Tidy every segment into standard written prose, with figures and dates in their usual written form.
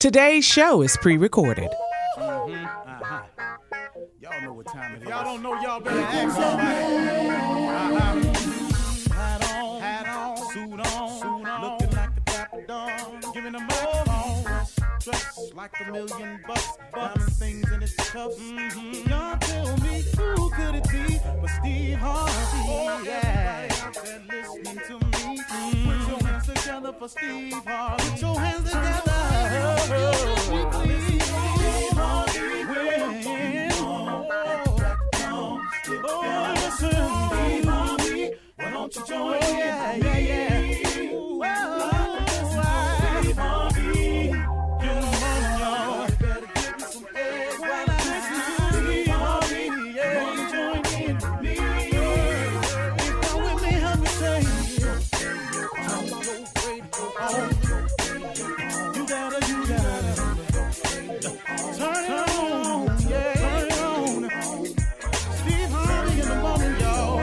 Today's show is pre-recorded. Y'all know what time it is. Y'all don't know, y'all better ask somebody. Hat on, suit on, looking like a dapper dog, giving them all dressed like $1 million bucks, diamond things in its cuffs. Y'all tell me who could it be but Steve Harvey? Everybody out there listening to me, put your hands together for Steve Harvey. Put your hands together. Why don't you join me? Steve Harvey, get them on, y'all. Better give me some eggs while I listen. Steve Harvey, join in with me. If you're with me, help me say, turn your radio on. You gotta turn it on, yeah. Turn it on. Steve Harvey in the morning, y'all.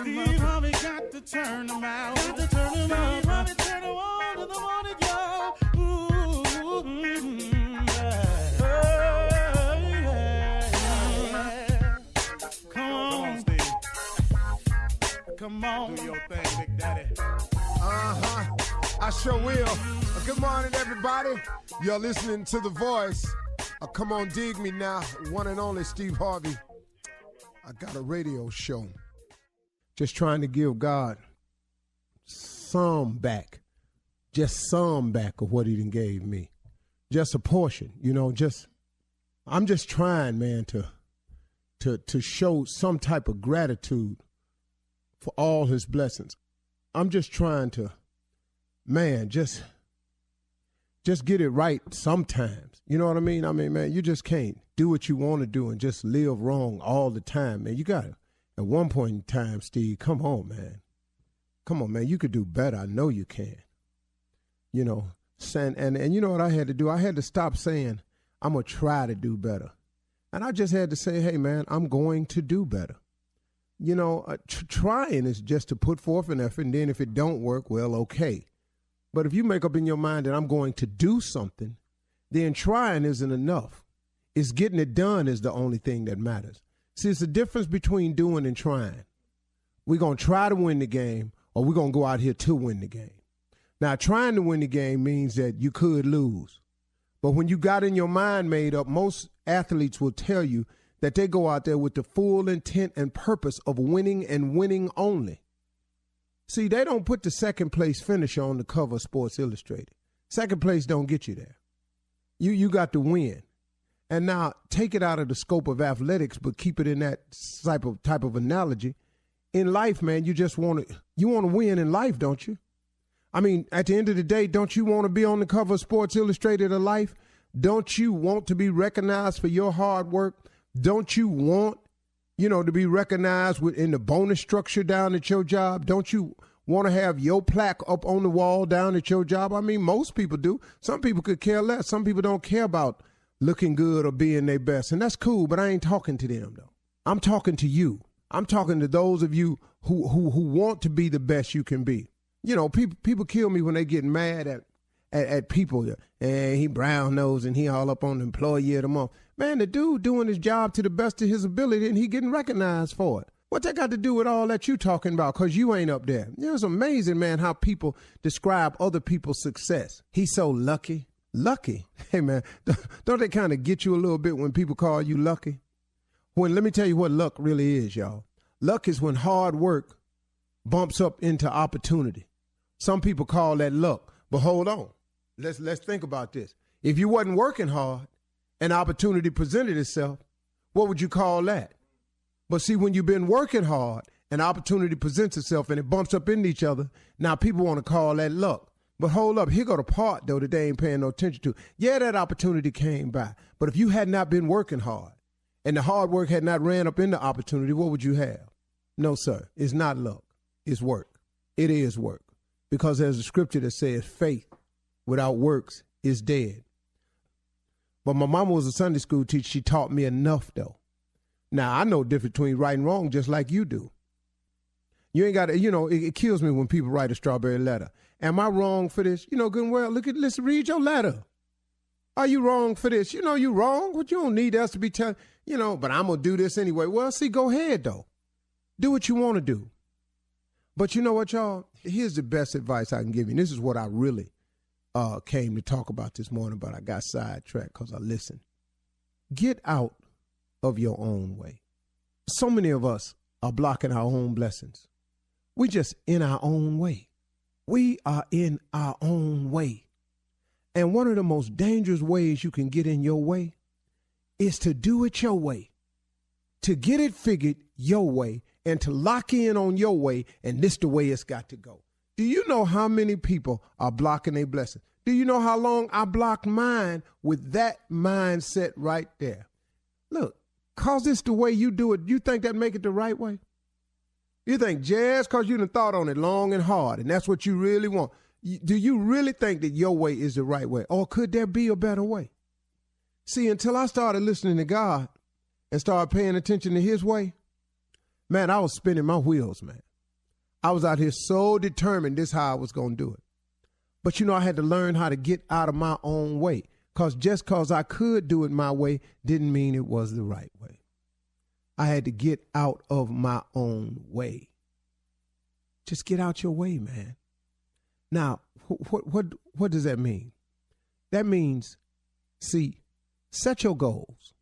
Steve Harvey got to turn them out. Got to turn them out. Steve Harvey turn them on to the morning, y'all. Come on, Steve. Come on. Do your thing, Big Daddy. I sure will. Good morning, everybody. You're listening to The Voice. Come on, dig me now. One and only Steve Harvey. I got a radio show. Just trying to give God some back. Just some back of what he done gave me. Just a portion, I'm just trying, man, to show some type of gratitude for all his blessings. I'm just trying to, man, just get it right sometimes. You know what I mean? I mean, man, you just can't do what you want to do and just live wrong all the time, man. You got to. At one point in time, Steve, come on, man. Come on, man. You could do better. I know you can. And you know what I had to do? I had to stop saying, I'm going to try to do better. And I just had to say, hey, man, I'm going to do better. Trying is just to put forth an effort, and then if it don't work, well, okay. But if you make up in your mind that I'm going to do something, then trying isn't enough. It's getting it done is the only thing that matters. See, it's the difference between doing and trying. We're going to try to win the game, or we're going to go out here to win the game. Now, trying to win the game means that you could lose. But when you got in your mind made up, most athletes will tell you that they go out there with the full intent and purpose of winning and winning only. See, they don't put the second place finisher on the cover of Sports Illustrated. Second place don't get you there. You got to win. And now take it out of the scope of athletics, but keep it in that type of analogy. In life, man, you want to win in life, don't you? I mean, at the end of the day, don't you want to be on the cover of Sports Illustrated of Life? Don't you want to be recognized for your hard work? Don't you want, to be recognized in the bonus structure down at your job? Don't you want to have your plaque up on the wall down at your job? I mean, most people do. Some people could care less. Some people don't care about looking good or being their best. And that's cool, but I ain't talking to them, though. I'm talking to you. I'm talking to those of you who want to be the best you can be. People kill me when they get mad at people. And he brown nose and he all up on the employee of the month. Man, the dude doing his job to the best of his ability and he getting recognized for it. What that got to do with all that you talking about? Because you ain't up there. It's amazing, man, how people describe other people's success. He's so lucky. Lucky? Hey, man, don't they kind of get you a little bit when people call you lucky? Let me tell you what luck really is, y'all. Luck is when hard work bumps up into opportunity. Some people call that luck. But hold on. Let's think about this. If you wasn't working hard, an opportunity presented itself, what would you call that? But see, when you've been working hard an opportunity presents itself and it bumps up into each other. Now people want to call that luck. But hold up, here go the part, though, that they ain't paying no attention to. Yeah, that opportunity came by. But if you had not been working hard and the hard work had not ran up into opportunity, what would you have? No, sir. It's not luck. It's work. It is work. Because there's a scripture that says faith without works is dead. But my mama was a Sunday school teacher. She taught me enough, though. Now, I know the difference between right and wrong just like you do. You ain't got to, it kills me when people write a strawberry letter. Am I wrong for this? Good and well, listen, read your letter. Are you wrong for this? You wrong. But you don't need us to be telling, but I'm going to do this anyway. Well, see, go ahead, though. Do what you want to do. But you know what, y'all? Here's the best advice I can give you. And this is what I really came to talk about this morning, but I got sidetracked because I listened. Get out of your own way. So many of us are blocking our own blessings. We just in our own way. We are in our own way. And one of the most dangerous ways you can get in your way is to do it your way, to get it figured your way, and to lock in on your way, and this the way it's got to go. Do you know how many people are blocking their blessings? Do you know how long I blocked mine with that mindset right there? Look, cause it's the way you do it, you think that make it the right way? You think just because you done thought on it long and hard, and that's what you really want, do you really think that your way is the right way? Or could there be a better way? See, until I started listening to God and started paying attention to his way, man, I was spinning my wheels, man. I was out here so determined this is how I was going to do it. But, I had to learn how to get out of my own way, because just because I could do it my way didn't mean it was the right way. I had to get out of my own way. Just get out your way, man. Now, what does that mean? That means, see, set your goals.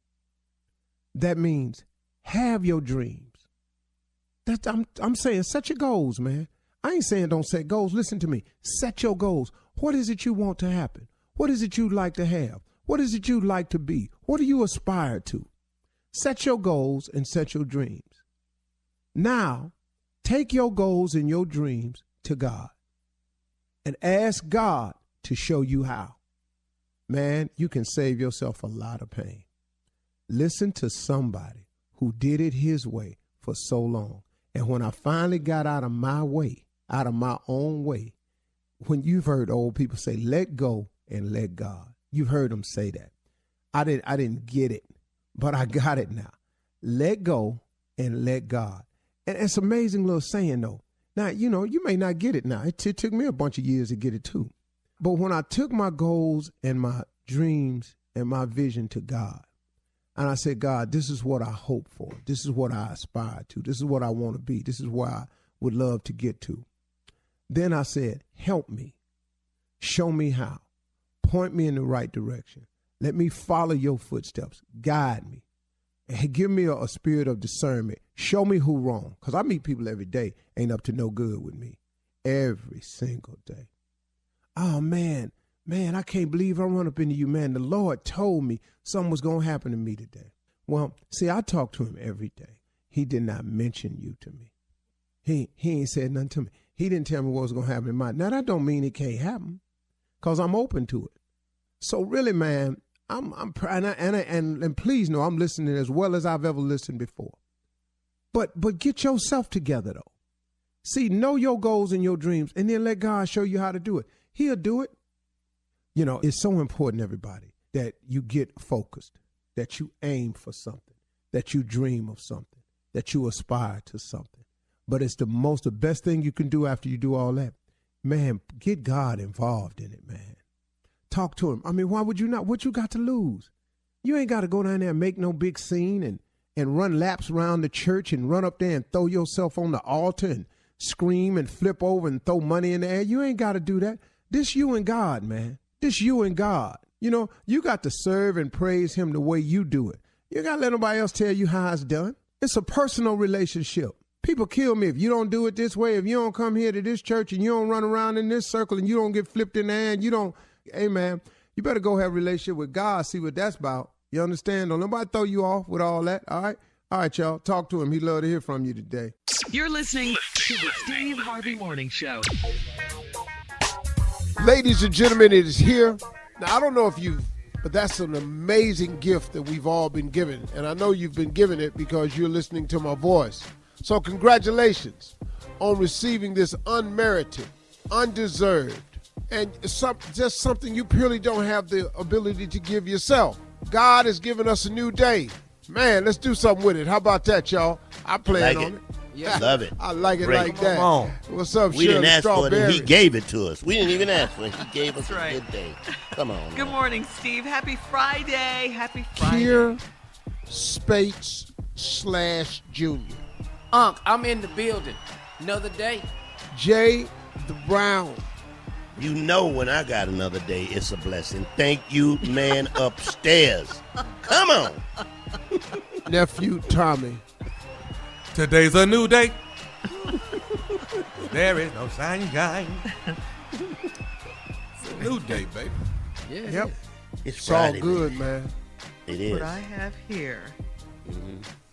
That means have your dreams. I'm saying set your goals, man. I ain't saying don't set goals. Listen to me. Set your goals. What is it you want to happen? What is it you'd like to have? What is it you'd like to be? What do you aspire to? Set your goals and set your dreams. Now, take your goals and your dreams to God and ask God to show you how. Man, you can save yourself a lot of pain. Listen to somebody who did it his way for so long. And when I finally got out of my way, out of my own way, when you've heard old people say, let go and let God. You've heard them say that. I didn't get it, but I got it now. Let go and let God. And it's an amazing little saying, though. Now, you may not get it now. It took me a bunch of years to get it, too. But when I took my goals and my dreams and my vision to God, and I said, God, this is what I hope for. This is what I aspire to. This is what I want to be. This is where I would love to get to. Then I said, help me. Show me how. Point me in the right direction. Let me follow your footsteps. Guide me. And give me a spirit of discernment. Show me who wrong. Because I meet people every day ain't up to no good with me. Every single day. Oh, man, I can't believe I run up into you, man. The Lord told me something was going to happen to me today. Well, see, I talk to him every day. He did not mention you to me. He ain't said nothing to me. He didn't tell me what was going to happen in mine. Now, that don't mean it can't happen, because I'm open to it. So really, man, I'm and please know I'm listening as well as I've ever listened before. But get yourself together, though. See, know your goals and your dreams, and then let God show you how to do it. He'll do it. It's so important, everybody, that you get focused, that you aim for something, that you dream of something, that you aspire to something. But it's the best thing you can do after you do all that. Man, get God involved in it, man. Talk to him. I mean, why would you not? What you got to lose? You ain't got to go down there and make no big scene and run laps around the church and run up there and throw yourself on the altar and scream and flip over and throw money in the air. You ain't got to do that. This you and God, man. This you and God. You got to serve and praise him the way you do it. You got to let nobody else tell you how it's done. It's a personal relationship. People kill me if you don't do it this way, if you don't come here to this church and you don't run around in this circle and you don't get flipped in the air and you don't, hey, man, you better go have a relationship with God, see what that's about. You understand? Don't nobody throw you off with all that, all right? All right, y'all. Talk to him. He'd love to hear from you today. You're listening to the Steve Harvey Morning Show. Ladies and gentlemen, it is here. Now, I don't know if but that's an amazing gift that we've all been given. And I know you've been given it because you're listening to my voice. So congratulations on receiving this unmerited, undeserved, and just something you purely don't have the ability to give yourself. God has given us a new day. Man, let's do something with it. How about that, y'all? I plan on it. Yeah. Love it. I like it Great. like that. Come on. What's up, We didn't ask for it, and he Strawberry? gave it to us. We didn't even ask for it. He gave us That's a right. good day. Come on. Good morning, Steve. Happy Friday. Happy Friday. Kier Spates / Junior. Unc, I'm in the building. Another day. Jay the Brown. You know when I got another day, it's a blessing. Thank you, man, upstairs. Come on. Nephew Tommy. Today's a new day. There is no sunshine. It's a new day, baby. Yeah. Yep. It's It's all Friday. good, man. man. It is. What I have here,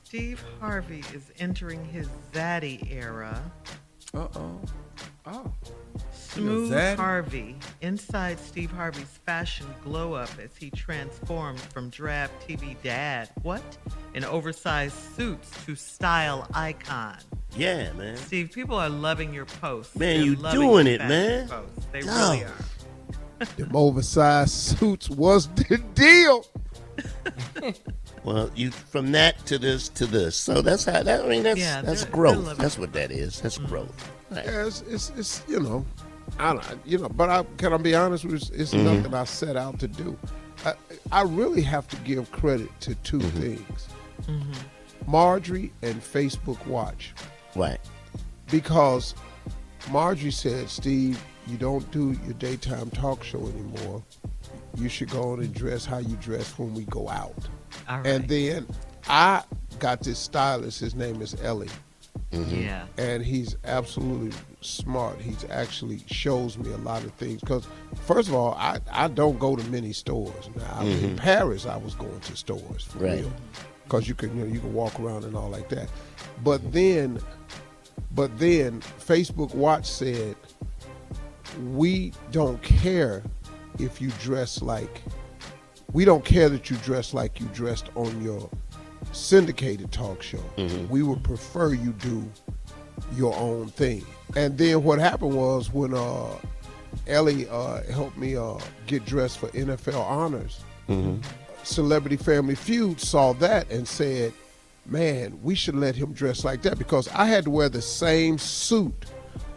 Steve Harvey is entering his zaddy era. Uh-oh. Oh. Smooth Zaddy? Harvey, inside Steve Harvey's fashion glow up as he transformed from drab TV dad, in oversized suits to style icon. Yeah, man. Steve, people are loving your posts. Man, They're you loving doing your it, fashion man. Posts. They No. really are. Them oversized suits was the deal. Well, you from that to this. So that's how. That's Yeah, that's they're growth. loving That's what that is. That's growth. Right. Yeah, it's I don't, but can I be honest with you? It's nothing I set out to do. I really have to give credit to two things. Marjorie and Facebook Watch. Right. Because Marjorie said, Steve, you don't do your daytime talk show anymore. You should go on and dress how you dress when we go out. All right. And then I got this stylist. His name is Ellie. Yeah. And he's absolutely smart. He's actually shows me a lot of things. Because, first of all, I don't go to many stores. Now, in Paris, I was going to stores, for Right. real. Because you can walk around and all like that. But then Facebook Watch said, we don't care if you dress like, we don't care that you dress like you dressed on your syndicated talk show. We would prefer you do your own thing. And then what happened was when Ellie helped me get dressed for NFL honors, Celebrity Family Feud saw that and said, man, we should let him dress like that, because I had to wear the same suit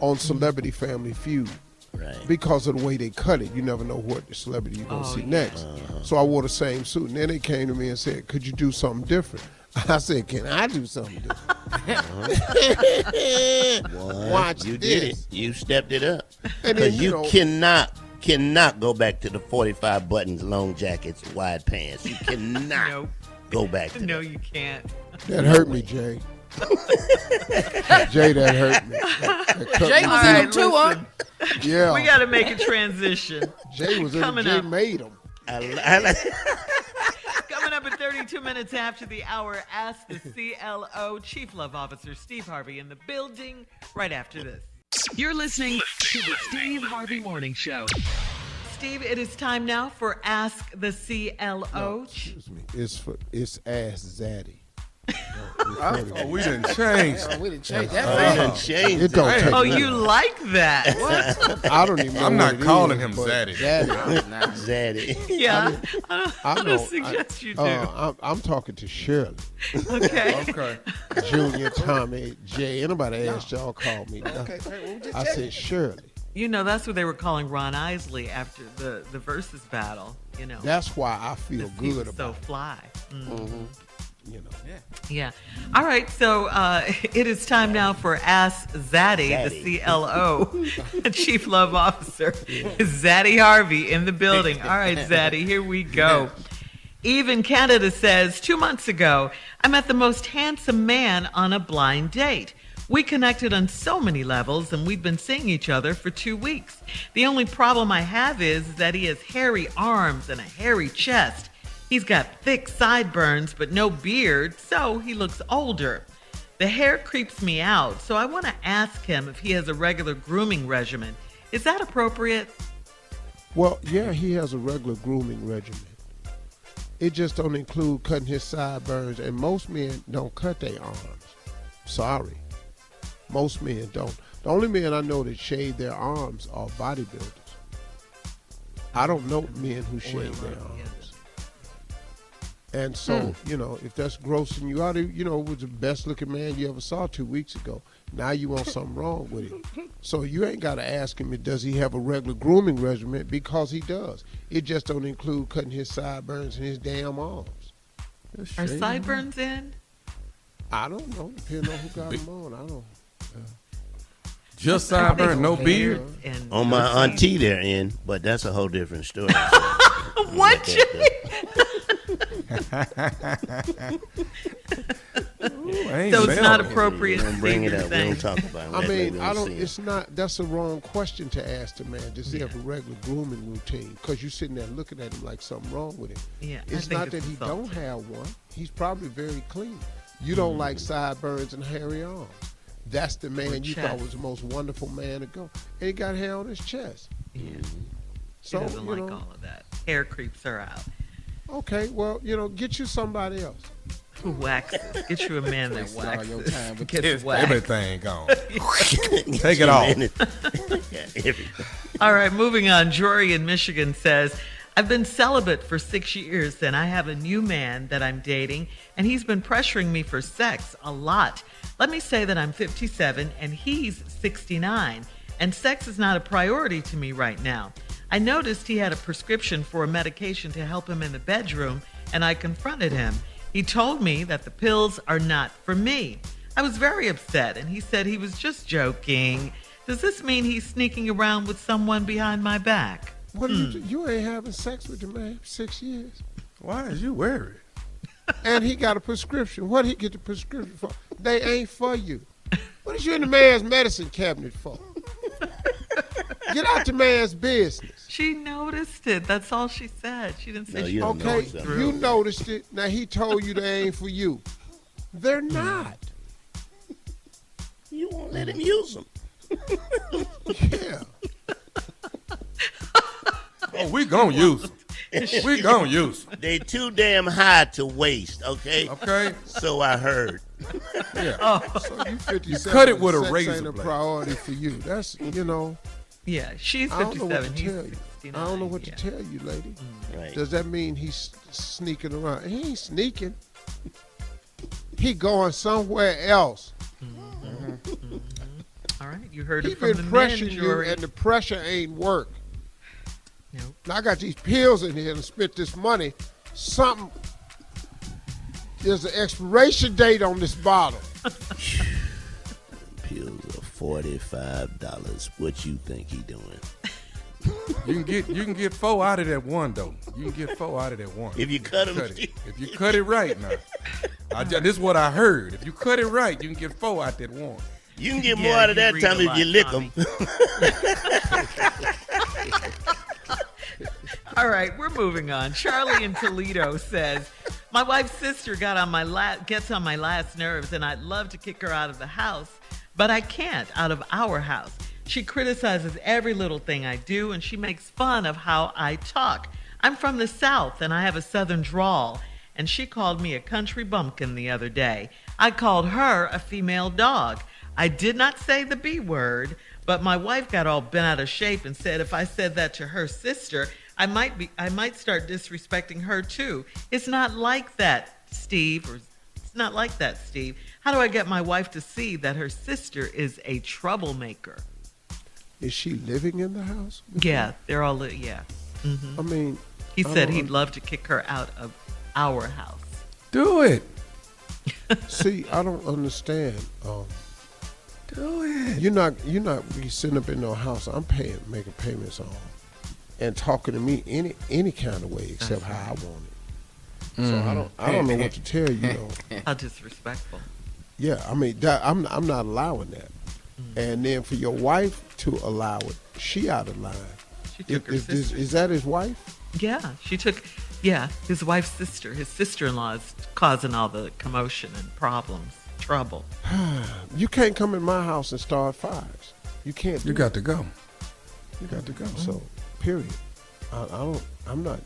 on Celebrity Family Feud. Right. Because of the way they cut it. You never know what the celebrity you're going to see yeah. next. So I wore the same suit. And then they came to me and said, could you do something different? I said, can I do something different? Watch You this. did it. You stepped it up. And then, Because you cannot go back to the 45 buttons, long jackets, wide pants. You cannot Nope. go back to No, that. you can't. That hurt me, Jay. Jay, that hurt me. That cut Jay me was All in right, them too, huh? listen. Yeah. We got to make a transition. Jay was in Coming Jay up. made him. I like Coming up at 32 minutes after the hour, ask the CLO Chief Love Officer Steve Harvey in the building right after this. You're listening to the Steve Harvey Morning Show. Steve, it is time now for Ask the CLO. Excuse me. It's Ass Zaddy. Oh, we didn't change. We didn't change that I fast. done changed It don't it. take Oh, nothing. you like that? I don't even know I'm what not it calling is, him but Zaddy. Zaddy. Yeah. I'm I going know. to suggest you do. I'm talking to Shirley, Okay. Okay. Junior, Tommy, Jay. Anybody asked y'all call me. Okay, well, we just I checking. said Shirley. You know, that's what they were calling Ron Isley after the versus battle. You know, That's why I feel he good was so about fly. it. You know. Yeah. All right. So it is time now for Ask Zaddy, the CLO, Chief Love Officer, Zaddy Harvey in the building. All right, Zaddy, here we go. Even Canada says, 2 months ago, I met the most handsome man on a blind date. We connected on so many levels, and we've been seeing each other for 2 weeks. The only problem I have is that he has hairy arms and a hairy chest. He's got thick sideburns but no beard, so he looks older. The hair creeps me out, so I want to ask him if he has a regular grooming regimen. Is that appropriate? Well, yeah, he has a regular grooming regimen. It just don't include cutting his sideburns, and most men don't cut their arms. Sorry. Most men don't. The only men I know that shave their arms are bodybuilders. I don't know men who shave their arms. And so, if that's grossing you out, was the best looking man you ever saw 2 weeks ago. Now you want something wrong with him. So you ain't got to ask him, does he have a regular grooming regimen? Because he does. It just don't include cutting his sideburns and his damn arms. Are sideburns in? I don't know. Depending on who got them on. I don't. Just sideburn, no beard. On my auntie they're in, but that's a whole different story. What? So it's not appropriate to bring it up. We don't talk about it. I mean, I don't. It's not. That's the wrong question to ask the man. Does he have a regular grooming routine? Because you're sitting there looking at him like something wrong with him. Yeah, it's not that he don't have one. He's probably very clean. You don't like sideburns and hairy arms. That's the man you thought was the most wonderful man to go. And he got hair on his chest. Yeah. So, he doesn't like all of that. Hair creeps her out. Okay, well, get you somebody else. Who waxes. Get you a man that waxes. Your time with Gets waxed. Everything gone. Take it off. All right, moving on. Jory in Michigan says, I've been celibate for 6 years and I have a new man that I'm dating and he's been pressuring me for sex a lot. Let me say that I'm 57 and he's 69 and sex is not a priority to me right now. I noticed he had a prescription for a medication to help him in the bedroom and I confronted him. He told me that the pills are not for me. I was very upset and he said he was just joking. Does this mean he's sneaking around with someone behind my back? What you ain't having sex with the man for 6 years. Why is you worried? And he got a prescription. What he get the prescription for? They ain't for you. What is you in the man's medicine cabinet for? Get out the man's business. She noticed it. That's all she said. She didn't say she noticed it. You noticed it. Now he told you they ain't for you. They're not. You won't let him use them. Yeah. Oh, we gonna use them. We gonna use them. They too damn high to waste, okay? Okay. So I heard. Yeah. So you 57. Cut it with a sex razor ain't a blade. priority for you. That's, Yeah, she's 57. I don't know what to He's tell you. 69. I don't know what to tell you, lady. Right. Does that mean he's sneaking around? He ain't sneaking. He going somewhere else. All right, you heard He it from been the men, pressuring you, Jory. and the pressure ain't work. Nope. Now I got these pills in here and spent this money. There's an expiration date on this bottle. Pills are $45. What you think he doing? You can get 4 out of that one though. You can get 4 out of that one. If you cut him, If you cut it right now. This is what I heard. If you cut it right, you can get 4 out that one. you can get more out of that time if you lick them. All right, we're moving on. Charlie in Toledo says, my wife's sister gets on my last nerves, and I'd love to kick her out of the house, but I can't out of our house. She criticizes every little thing I do, and she makes fun of how I talk. I'm from the South, and I have a Southern drawl, and she called me a country bumpkin the other day. I called her a female dog. I did not say the B word, but my wife got all bent out of shape and said if I said that to her sister, I might start disrespecting her too. It's not like that, Steve. It's not like that, Steve. How do I get my wife to see that her sister is a troublemaker? Is she living in the house? Yeah, they're all, yeah. Mm-hmm. I mean, he said he'd love to kick her out of our house. Do it. See, I don't understand. Do it. You're not be sitting up in no house. I'm making payments on, and talking to me any kind of way except how I want it. So I don't know what to tell you. How disrespectful. Yeah, I mean I'm not allowing that. And then for your wife to allow it, she out of line. She took her sister. Is that his wife? Yeah, she took Yeah, his wife's sister. His sister-in-law is causing all the commotion and problems, trouble. You can't come in my house and start fires. You can't. You got to go. You got to go. So, period. I'm not.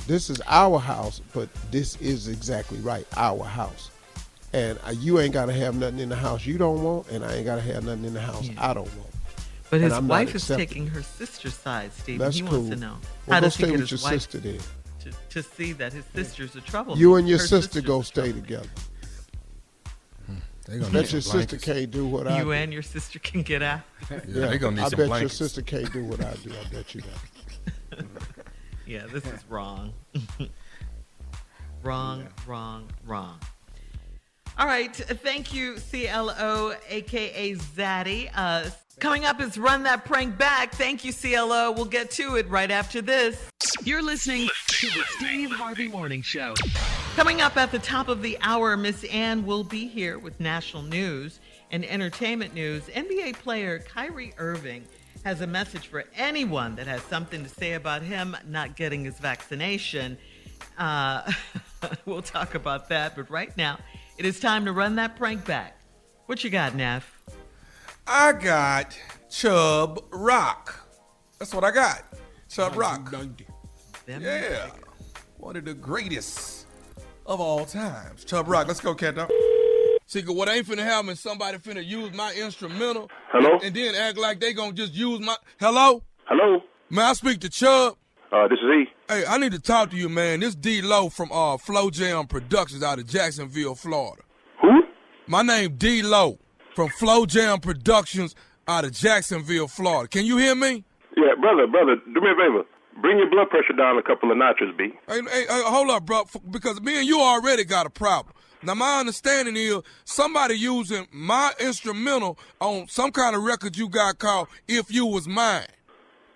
This is our house, but this is exactly right. Our house. And you ain't got to have nothing in the house you don't want, and I ain't got to have nothing in the house I don't want. But his wife is taking her sister's side, Steve. That's he cool. wants to know. Well, how go does he stay get with his your wife sister then. to see that his sister's a troublemaker? You and your Her sister go sister's a stay troublemaker. together. They gonna Bet need your some sister blankets. can't do what I You do. and your sister can get out. Yeah, they gonna need I some bet blankets. your sister can't do what I do. I bet you that. Yeah, this is wrong. wrong. All right. Thank you, CLO, a.k.a. Zaddy. Coming up is Run That Prank Back. Thank you, CLO. We'll get to it right after this. You're listening to the Steve Harvey Morning Show. Coming up at the top of the hour, Miss Ann will be here with national news and entertainment news. NBA player Kyrie Irving has a message for anyone that has something to say about him not getting his vaccination. We'll talk about that, but right now, it is time to run that prank back. What you got, Neff? I got Chub Rock. That's what I got. Chub Rock. Them Yeah. niggas. One of the greatest of all times. Chub Rock. Let's go, cat dog. See, 'cause what ain't finna happen is somebody finna use my instrumental. Hello? And then act like they gonna just use my... Hello? Hello? May I speak to Chubb? This is E. Hey, I need to talk to you, man. This D-Lo from Flow Jam Productions out of Jacksonville, Florida. Who? My name D-Lo from Flow Jam Productions out of Jacksonville, Florida. Can you hear me? Yeah, brother, do me a favor. Bring your blood pressure down a couple of notches, B. Hey, hold up, bro, because me and you already got a problem. Now, my understanding is somebody using my instrumental on some kind of record you got called If You Was Mine.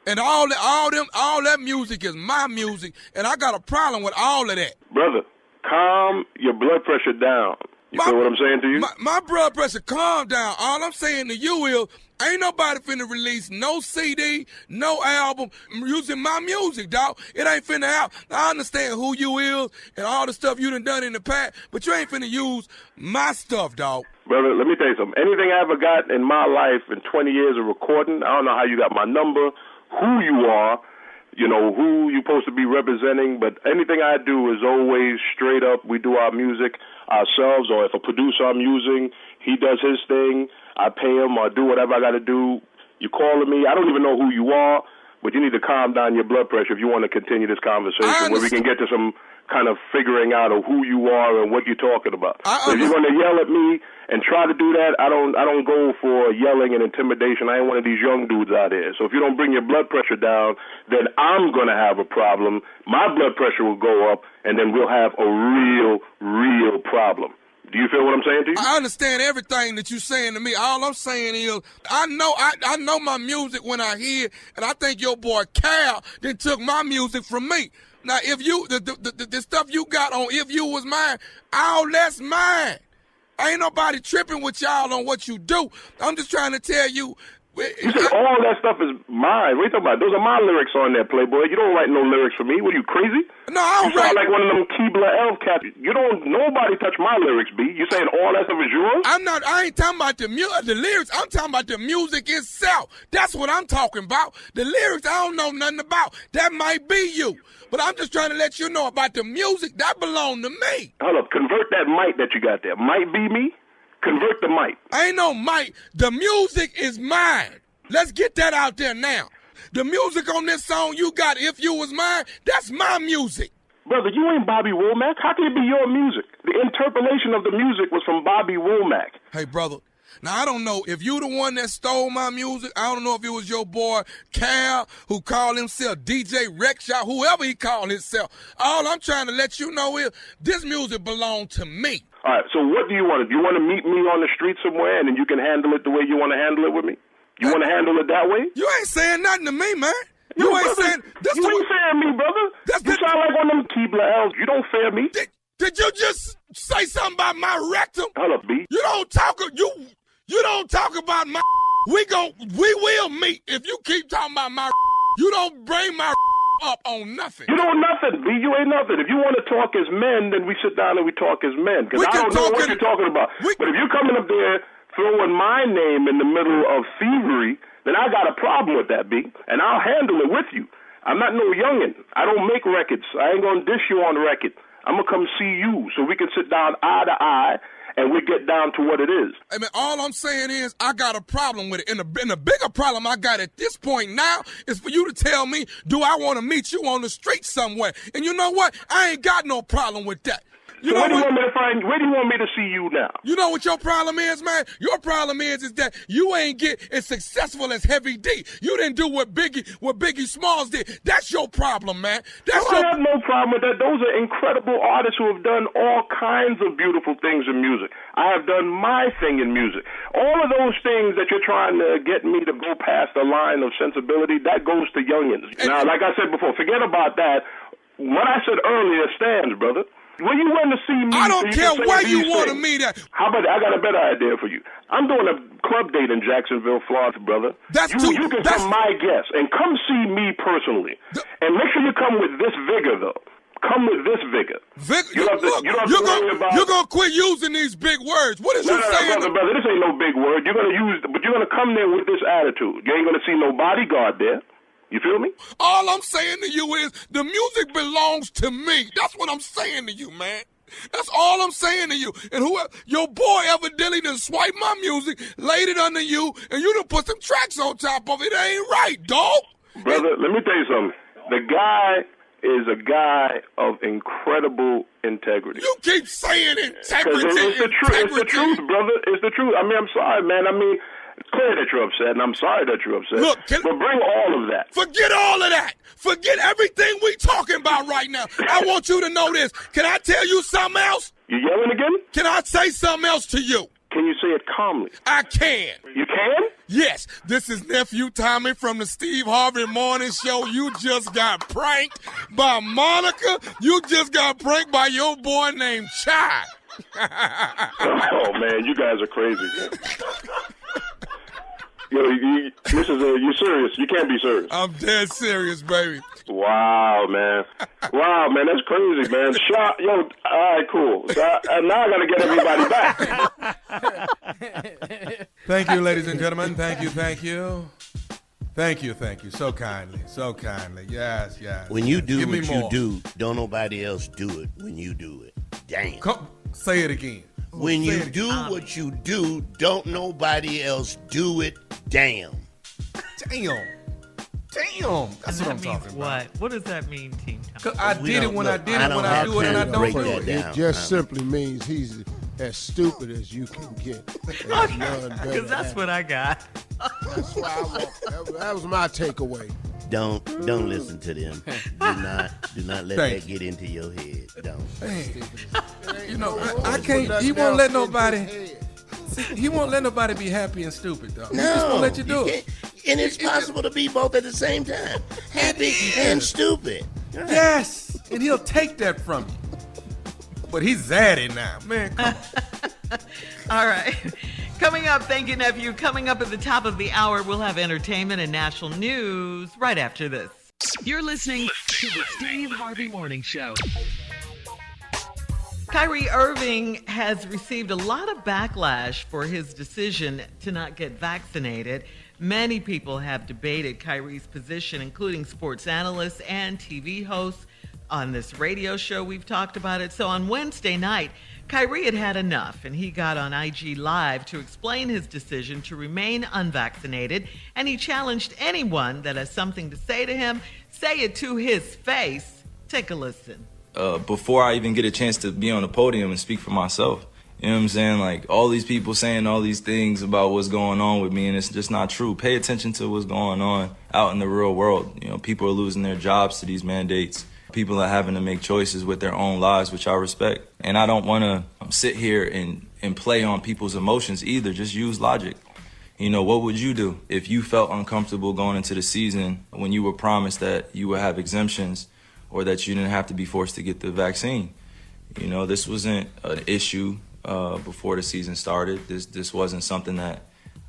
And all that music is my music, and I got a problem with all of that. Brother, calm your blood pressure down. You feel what I'm saying to you? My blood pressure, calm down. All I'm saying to you is, ain't nobody finna release no CD, no album using my music, dog. It ain't finna happen. Now, I understand who you is and all the stuff you done in the past, but you ain't finna use my stuff, dog. Brother, let me tell you something. Anything I ever got in my life in 20 years of recording, I don't know how you got my number, who you are, you know, who you're supposed to be representing, but anything I do is always straight up. We do our music ourselves, or if a producer I'm using, he does his thing, I pay him or do whatever I got to do. You're calling me. I don't even know who you are, but you need to calm down your blood pressure if you want to continue this conversation where we can get to some kind of figuring out of who you are and what you're talking about. So if you're going to yell at me and try to do that, I don't go for yelling and intimidation. I ain't one of these young dudes out here. So if you don't bring your blood pressure down, then I'm going to have a problem. My blood pressure will go up, and then we'll have a real problem. Do you feel what I'm saying to you? I understand everything that you're saying to me. All I'm saying is, I know my music when I hear it, and I think your boy Cal then took my music from me. Now, if you the stuff you got on If You Was Mine, all that's mine. Ain't nobody tripping with y'all on what you do. I'm just trying to tell you. You said all that stuff is mine. What are you talking about? Those are my lyrics on there, Playboy. You don't write no lyrics for me. What are you, crazy? No, I don't You sound like one of them Keebler elf cats. Nobody touch my lyrics, B. You saying all that stuff is yours? I ain't talking about the lyrics. I'm talking about the music itself. That's what I'm talking about. The lyrics, I don't know nothing about. That might be you. But I'm just trying to let you know about the music. That belong to me. Hold up. Convert that mic that you got there. Might be me? Convert the mic. Ain't no mic. The music is mine. Let's get that out there now. The music on this song you got, If You Was Mine, that's my music. Brother, you ain't Bobby Womack. How can it be your music? The interpolation of the music was from Bobby Womack. Hey, brother. Now, I don't know if you the one that stole my music. I don't know if it was your boy Cal, who called himself DJ Rexshot, whoever he called himself. All I'm trying to let you know is this music belonged to me. All right, so what do you want? Do you want to meet me on the street somewhere and then you can handle it the way you want to handle it with me? You want to handle it that way? You ain't saying nothing to me, man. You ain't brother, saying... You ain't fearing me, brother. You sound like one of them Keebler elves. You don't fear me. Did you just say something about my rectum? Hold up, B. You don't talk about my... We will meet if you keep talking about my... You don't bring my up on nothing. You know nothing, B. You ain't nothing. If you want to talk as men, then we sit down and we talk as men. Because I don't know what you're talking about. But if you're coming up there throwing my name in the middle of thievery, then I got a problem with that, B. And I'll handle it with you. I'm not no youngin'. I don't make records. I ain't going to dish you on the record. I'm going to come see you so we can sit down eye to eye and we get down to what it is. I mean, all I'm saying is I got a problem with it. And the bigger problem I got at this point now is for you to tell me, do I want to meet you on the street somewhere? And you know what? I ain't got no problem with that. So where do you want me to find? Where do you want me to see you now? You know what your problem is, man? Your problem is that you ain't get as successful as Heavy D. You didn't do what Biggie Smalls did. That's your problem, man. I have no problem with that. Those are incredible artists who have done all kinds of beautiful things in music. I have done my thing in music. All of those things that you're trying to get me to go past the line of sensibility, that goes to youngins. Now, like I said before, forget about that. What I said earlier stands, brother. When you want to see me, I don't care where you want to meet at. How about I got a better idea for you? I'm doing a club date in Jacksonville, Florida, brother. You can come my guest and come see me personally. And make sure you come with this vigor, though. Come with this vigor. You're going to quit using these big words. What is you saying? Brother, this ain't no big word. You're going to come there with this attitude. You ain't going to see no bodyguard there. You feel me? All I'm saying to you is the music belongs to me. That's what I'm saying to you, man. That's all I'm saying to you. And whoever your boy evidently done swiped my music, laid it under you, and you done put some tracks on top of it. It ain't right, dog. Brother, let me tell you something. The guy is a guy of incredible integrity. You keep saying integrity. It's the truth, brother. It's the truth. I mean, I'm sorry, man. I mean, it's clear that you're upset, and I'm sorry that you're upset. Look, but bring all of that. Forget all of that. Forget everything we talking about right now. I want you to know this. Can I tell you something else? You yelling again? Can I say something else to you? Can you say it calmly? I can. You can? Yes. This is Nephew Tommy from the Steve Harvey Morning Show. You just got pranked by Monica. You just got pranked by your boy named Chai. Oh, man, you guys are crazy. Yo, you serious? You can't be serious. I'm dead serious, baby. Wow, man. Wow, man, that's crazy, man. Yo, all right, cool. So now I got to get everybody back. Thank you, ladies and gentlemen. Thank you. Thank you. So kindly. Yes. When you do what you do, don't nobody else do it when you do it. Damn. Say it again. When you do what you do, don't nobody else do it. Damn. That's what I'm talking about. What does that mean, Team Tom? I did it when I do it, and I don't do it. It just simply means he's as stupid as you can get. Because that's what I got. That's what I want. That was my takeaway. Don't listen to them. Do not let that get into your head. Don't. You know, I can't. He won't let nobody. He won't let nobody be happy and stupid, though. He just won't let you do it. And it's possible to be both at the same time. Happy and stupid. Right. Yes. And he'll take that from you. But he's zaddy now. Man, come on. All right. Coming up, thank you, Nephew. Coming up at the top of the hour, we'll have entertainment and national news right after this. You're listening to the Steve Harvey Morning Show. Kyrie Irving has received a lot of backlash for his decision to not get vaccinated. Many people have debated Kyrie's position, including sports analysts and TV hosts. On this radio show, we've talked about it. So on Wednesday night, Kyrie had enough, and he got on IG Live to explain his decision to remain unvaccinated, and he challenged anyone that has something to say to him, say it to his face. Take a listen. Before I even get a chance to be on the podium and speak for myself, you know what I'm saying? Like, all these people saying all these things about what's going on with me, and it's just not true. Pay attention to what's going on out in the real world. You know, people are losing their jobs to these mandates. People are having to make choices with their own lives, which I respect. And I don't want to sit here and play on people's emotions either. Just use logic. You know, what would you do if you felt uncomfortable going into the season when you were promised that you would have exemptions or that you didn't have to be forced to get the vaccine? You know, this wasn't an issue before the season started. This wasn't something that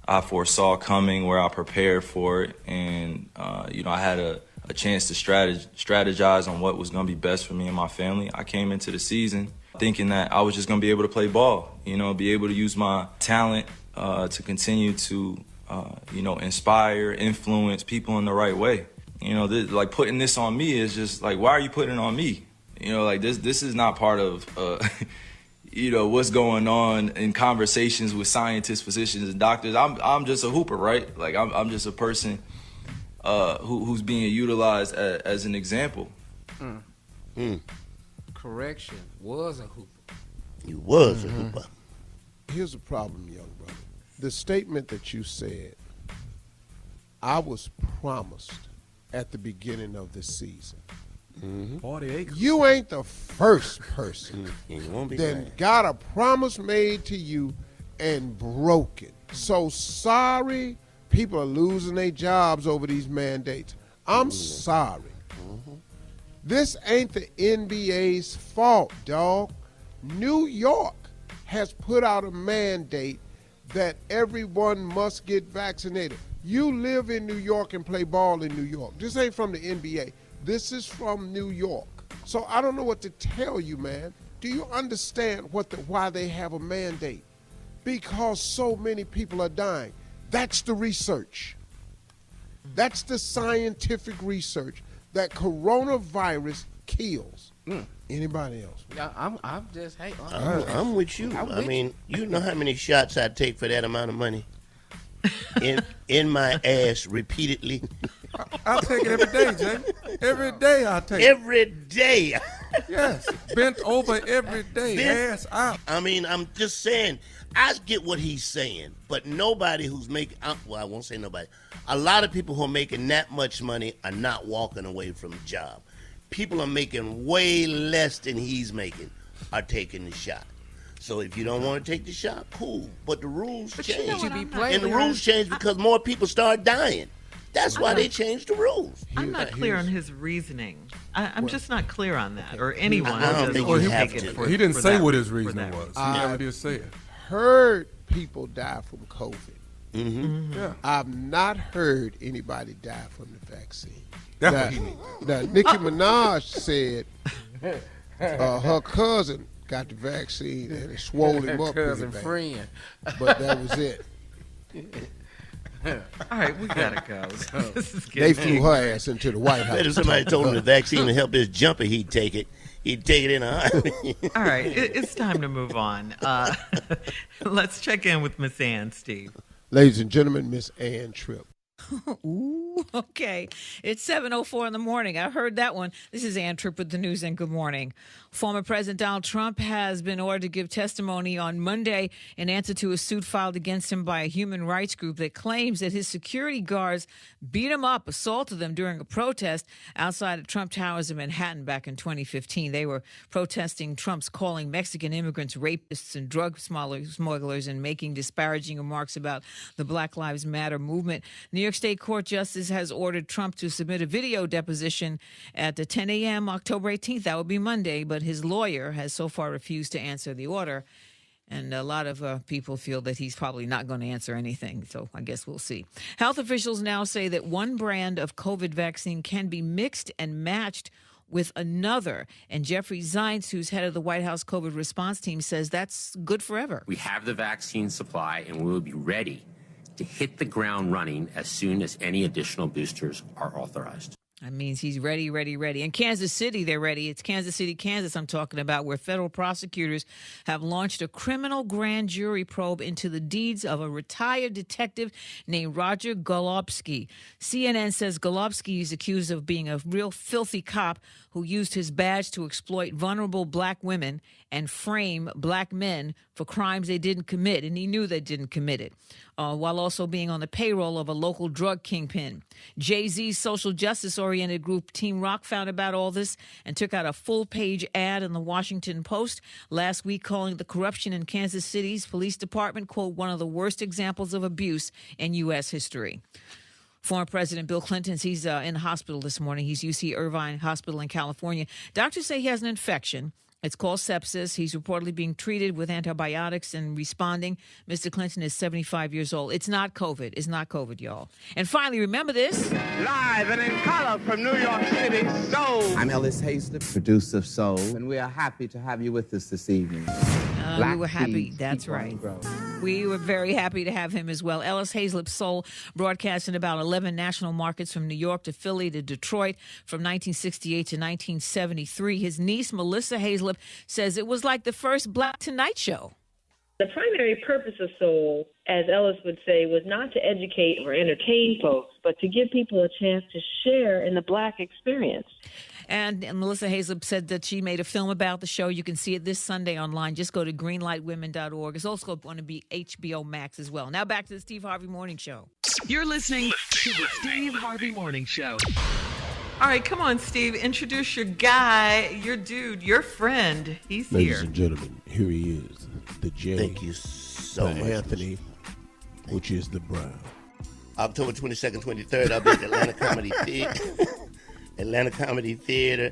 I foresaw coming, where I prepared for it. And, you know, I had a a chance to strategize on what was going to be best for me and my family. I came into the season thinking that I was just going to be able to play ball, be able to use my talent to continue to, inspire, influence people in the right way. Like putting this on me is just like, why are you putting it on me? This is not part of, what's going on in conversations with scientists, physicians, and doctors. I'm just a hooper, right? Like I'm just a person who's being utilized as an example. Correction, was a hooper. You was a hooper. Here's the problem, young brother. The statement that you said, I was promised at the beginning of the season. 40 acres. You ain't the first person that that got a promise made to you and broke it. So sorry, people are losing their jobs over these mandates. I'm sorry. This ain't the NBA's fault, dog. New York has put out a mandate that everyone must get vaccinated. You live in New York and play ball in New York. This ain't from the NBA. This is from New York. So I don't know what to tell you, man. Do you understand why they have a mandate? Because so many people are dying. That's the research. That's the scientific research that coronavirus kills. Anybody else? Yeah, I'm just, hey. I'm with you. I mean, you know how many shots I take for that amount of money? In my ass repeatedly. I take it every day, Jay. Every day I take it. Every day. Yes, bent over every day, ass out. I mean, I'm just saying, I get what he's saying, but nobody who's making, well, I won't say nobody. A lot of people who are making that much money are not walking away from a job. People are making way less than he's making are taking the shot. So if you don't want to take the shot, cool. But the rules change. And the rules change because more people start dying. That's why they changed the rules. I'm not clear on his reasoning. I'm just not clear on that, or anyone. I don't think you have to. He didn't say what his reasoning was. He never did say it. Heard people die from COVID. Yeah. I've not heard anybody die from the vaccine. That's what he means. Now, Nicki Minaj said her cousin got the vaccine and it swole him up cousin pretty bad. friend. But that was it. All right, we gotta go. They flew her ass into the White House. If somebody told him the vaccine to help his jumper, he'd take it. He'd take it in a heartbeat. All right, it's time to move on. Let's check in with Miss Ann, Steve. Ladies and gentlemen, Miss Ann Tripp. Ooh, okay. It's 7:04 in the morning. I heard that one. This is Ann Tripp with the news, and good morning. Former President Donald Trump has been ordered to give testimony on Monday in answer to a suit filed against him by a human rights group that claims that his security guards beat him up, assaulted them during a protest outside of Trump Towers in Manhattan back in 2015. They were protesting Trump's calling Mexican immigrants rapists and drug smugglers and making disparaging remarks about the Black Lives Matter movement. New York State Court Justice has ordered Trump to submit a video deposition at 10 a.m. October 18th. That would be Monday, but his lawyer has so far refused to answer the order. And a lot of people feel that he's probably not going to answer anything. So I guess we'll see. Health officials now say that one brand of COVID vaccine can be mixed and matched with another. And Jeffrey Zients, who's head of the White House COVID response team, says that's good forever. We have the vaccine supply and we will be ready to hit the ground running as soon as any additional boosters are authorized. That means he's ready. In Kansas City, they're ready. It's Kansas City, Kansas I'm talking about, where federal prosecutors have launched a criminal grand jury probe into the deeds of a retired detective named Roger Golubsky. CNN says Golubsky is accused of being a real filthy cop who used his badge to exploit vulnerable black women and frame black men for crimes they didn't commit, and he knew they didn't commit it, while also being on the payroll of a local drug kingpin. Jay-Z's social justice-oriented group Team Rock found about all this and took out a full-page ad in the Washington Post last week calling the corruption in Kansas City's police department, quote, one of the worst examples of abuse in U.S. history. Former President Bill Clinton, he's in the hospital this morning. He's UC Irvine Hospital in California. Doctors say he has an infection It's called sepsis. He's reportedly being treated with antibiotics and responding. Mr. Clinton is 75 years old. It's not COVID. It's not COVID, y'all. And finally, remember this. Live and in color from New York City, Soul. I'm Ellis Hazlett, producer of Soul, and we are happy to have you with us this evening. We were happy. That's right. We were very happy to have him as well. Ellis Hazlett Soul broadcast in about 11 national markets from New York to Philly to Detroit from 1968 to 1973. His niece, Melissa Hazlett, says it was like the first Black Tonight Show. The primary purpose of Soul, as Ellis would say, was not to educate or entertain folks, but to give people a chance to share in the Black experience. And Melissa Hazlett said that she made a film about the show. You can see it this Sunday online. Just go to greenlightwomen.org. It's also going to be HBO Max as well. Now back to the Steve Harvey Morning Show. You're listening to the Steve Harvey Morning Show. All right, come on, Steve. Introduce your guy, your dude, your friend. He's Ladies here. and gentlemen, here he is, the J. Thank you so much, Anthony, which is the Brown. October 22nd, 23rd, I'll be at the Atlanta Comedy Theater. Atlanta Comedy Theater.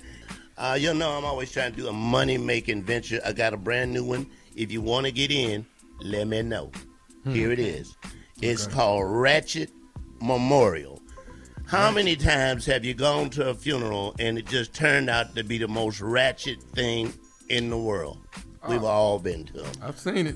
You know I'm always trying to do a money-making venture. I got a brand new one. If you want to get in, let me know. Here it is. It's called Ratchet Memorial. How many times have you gone to a funeral and it just turned out to be the most ratchet thing in the world? We've all been to them. I've seen it.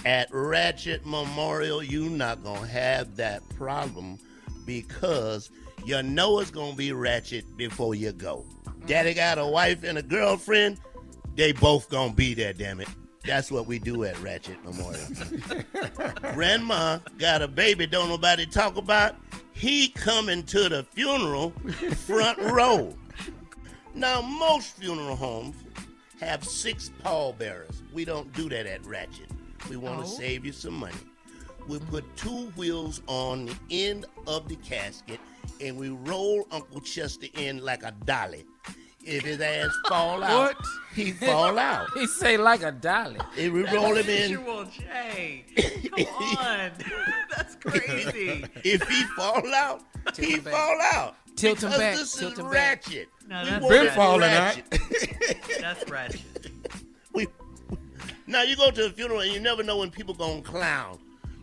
At Ratchet Memorial, you're not going to have that problem because you know it's going to be ratchet before you go. Daddy got a wife and a girlfriend, they both going to be there, damn it. That's what we do at Ratchet Memorial. Grandma got a baby don't nobody talk about. He coming to the funeral front row. Now, most funeral homes have 6 pallbearers. We don't do that at Ratchet. We want to save you some money. We put 2 wheels on the end of the casket and we roll Uncle Chester in like a dolly. If his ass fall out, he fall out. He say like a dolly. If we roll him in. Visual, Jay. Come on. That's crazy. If he fall out, he fall out. Tilt him back. This Tilt is him ratchet. No, We that's want been it falling ratchet. That's ratchet. Now you go to a funeral and you never know when people gonna clown.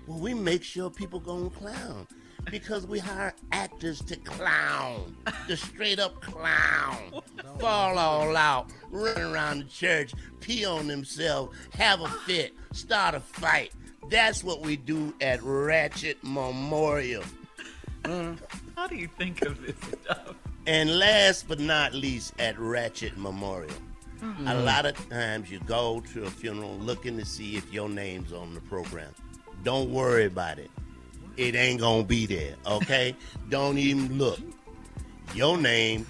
Well, we make sure people gonna clown because we hire actors to clown, the straight up clown, fall all out, run around the church, pee on themselves, have a fit, start a fight. That's what we do at Ratchet Memorial. How do you think of this stuff? And last but not least, at Ratchet Memorial, a lot of times you go to a funeral looking to see if your name's on the program. Don't worry about it. It ain't gonna be there, okay? Don't even look. Your name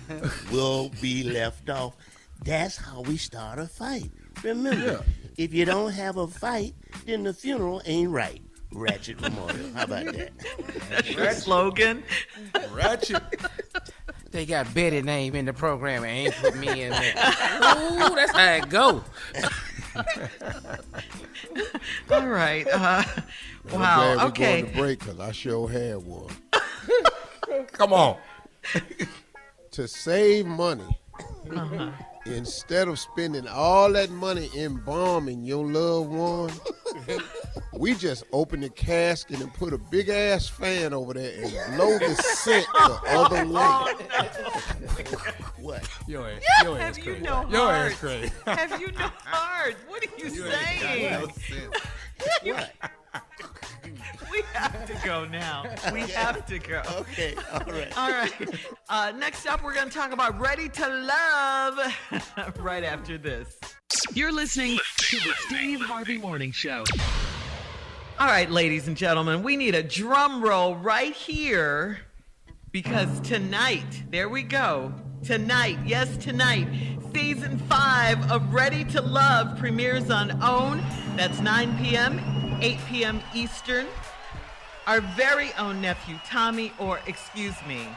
will be left off. That's how we start a fight. Remember, if you don't have a fight, then the funeral ain't right. Ratchet Memorial. How about that? That's your slogan? Ratchet. They got Betty name in the program and ain't put me in there. Ooh, that's how it go. All right. I'm Wow. glad Okay. we're going to break because I sure had one. Come on. To save money, instead of spending all that money embalming your loved one, we just open the casket and put a big ass fan over there and blow the scent the other way. What? Your ass Have you crazy. no Your heart? ass crazy. Have you no heart? What are you saying? What? We have to go now. We have to go. Okay, all right. All right. Next up, we're going to talk about Ready to Love right after this. You're listening to the Steve Harvey Morning Show. All right, ladies and gentlemen, we need a drum roll right here because tonight, there we go. Tonight, yes, tonight, season 5 of Ready to Love premieres on OWN. That's 9 p.m., 8 p.m. Eastern. Our very own nephew, Tommy, or excuse me,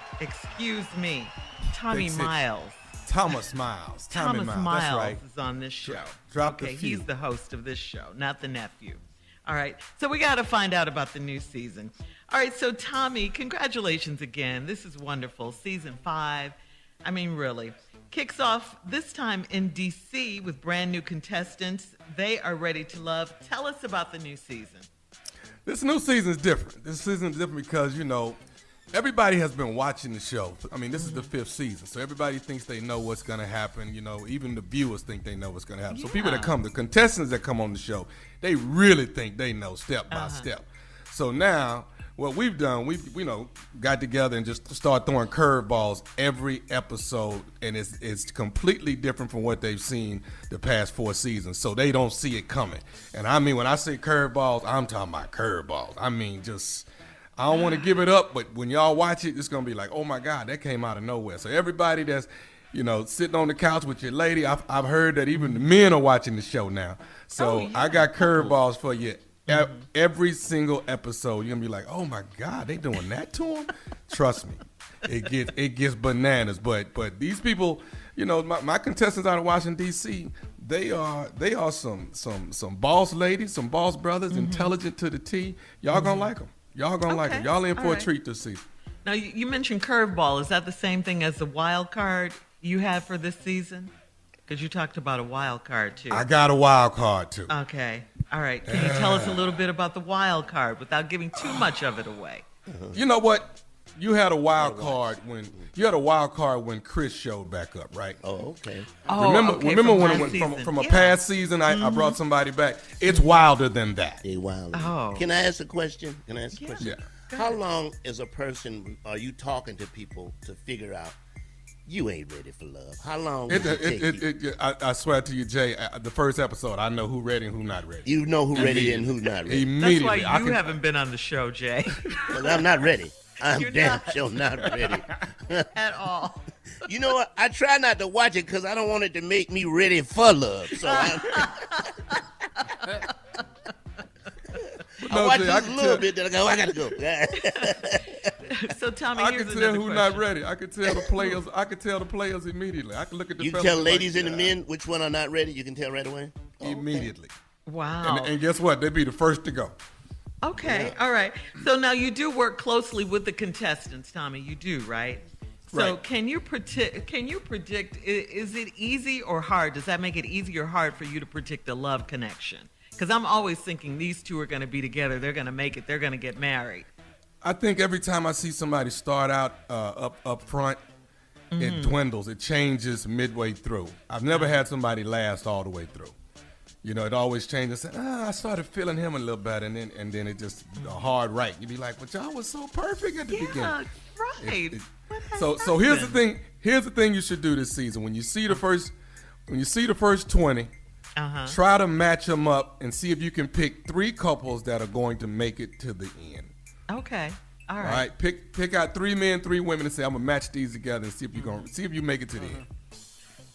Tommy Fix it. Miles. Thomas Miles. Thomas That's Miles right. is on this show. Drop the okay, few. he's the host of this show, not the nephew. All right, so we got to find out about the new season. All right, so Tommy, congratulations again. This is wonderful. Season 5. I mean, really. kicks off this time in D.C. with brand new contestants. They are ready to love. Tell us about the new season. This new season is different. This season is different because, everybody has been watching the show. I mean, this is the 5th season, so everybody thinks they know what's going to happen. Even the viewers think they know what's going to happen. So people the contestants that come on the show, they really think they know step by step. So now what we've done, we've got together and just start throwing curveballs every episode, and it's completely different from what they've seen the past 4 seasons. So they don't see it coming. And I mean, when I say curveballs, I'm talking about curveballs. I mean, I don't want to give it up, but when y'all watch it, it's going to be like, oh, my God, that came out of nowhere. So everybody that's, sitting on the couch with your lady, I've heard that even the men are watching the show now. So I got curveballs for you. Every single episode, you're going to be like, oh, my God, they doing that to him? Trust me, it gets bananas. But these people, my contestants out of Washington, D.C., they are some boss ladies, some boss brothers, intelligent to the T. Y'all going to like them. Y'all gonna like it. Y'all in for a treat this season. Now, you mentioned curveball. Is that the same thing as the wild card you have for this season? Because you talked about a wild card, too. I got a wild card, too. Okay. All right. Can you tell us a little bit about the wild card without giving too much of it away? You know what? You had a wild card when Chris showed back up, right? Oh, okay. Remember when it went from a past season, I brought somebody back. It's wilder than that. It's wilder. Oh. Can I ask a question? Yeah. How long as a person are you talking to people to figure out you ain't ready for love? How long does it take you? I swear to you, Jay, the first episode, I know who ready and who not ready. You know who ready and who not ready. Immediately. That's why you haven't been on the show, Jay. Because I'm not ready. I'm damn sure not ready. At all. You know what? I try not to watch it because I don't want it to make me ready for love. So I watch just a little bit, then I go, I got to go. So, Tommy, I can tell who's not ready. I can tell the players. I can tell the players immediately. I can look at the. You tell ladies and the men which one are not ready. You can tell right away. Immediately. Wow. And guess what? They'd be the first to go. Okay, all right. So now you do work closely with the contestants, Tommy. You do, right? So right. Can you predict? Is it easy or hard? Does that make it easy or hard for you to predict a love connection? Because I'm always thinking these two are going to be together. They're going to make it. They're going to get married. I think every time I see somebody start out up front, it dwindles. It changes midway through. I've never had somebody last all the way through. It always changes. I started feeling him a little better, and then it just a hard right. You'd be like, but y'all was so perfect at the beginning. Right. So here's the thing. Here's the thing you should do this season. When you see the first 20, try to match them up and see if you can pick 3 couples that are going to make it to the end. Okay. All right. All right. Pick out 3 men, 3 women, and say I'm gonna match these together and see if you make it to the end.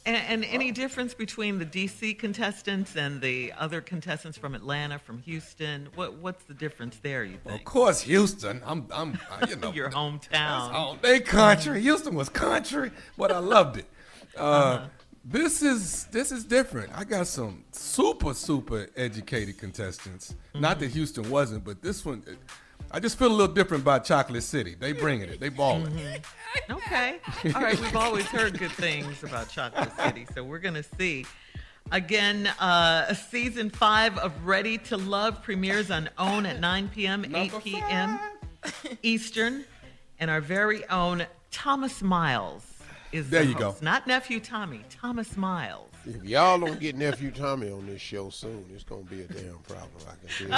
And any difference between the D.C. contestants and the other contestants from Atlanta, from Houston? What's the difference there, you think? Of course, Houston. I'm Your hometown. They country. Houston was country, but I loved it. This is different. I got some super educated contestants. Not that Houston wasn't, but this one, I just feel a little different about Chocolate City. They bringing it. They balling. Okay. All right. We've always heard good things about Chocolate City, so we're going to see. Again, season 5 of Ready to Love premieres on OWN at 9 p.m., 8 p.m. Eastern. And our very own Thomas Miles is the host. Go. Not Nephew Tommy, Thomas Miles. If y'all don't get Nephew Tommy on this show soon, it's going to be a damn problem. I can see it.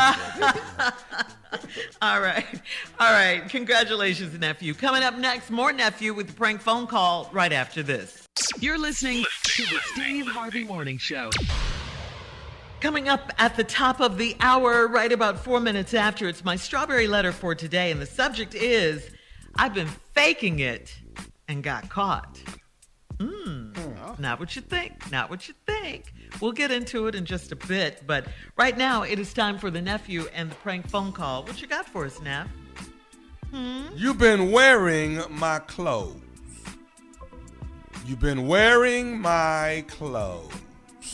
All right. Congratulations, Nephew. Coming up next, more Nephew with the prank phone call right after this. You're listening to the Steve Harvey Morning Show. Coming up at the top of the hour, right about 4 minutes after, it's my strawberry letter for today, and the subject is, I've been faking it and got caught. Not what you think. We'll get into it in just a bit, but right now it is time for the Nephew and the prank phone call. What you got for us, Neff? You've been wearing my clothes. You've been wearing my clothes.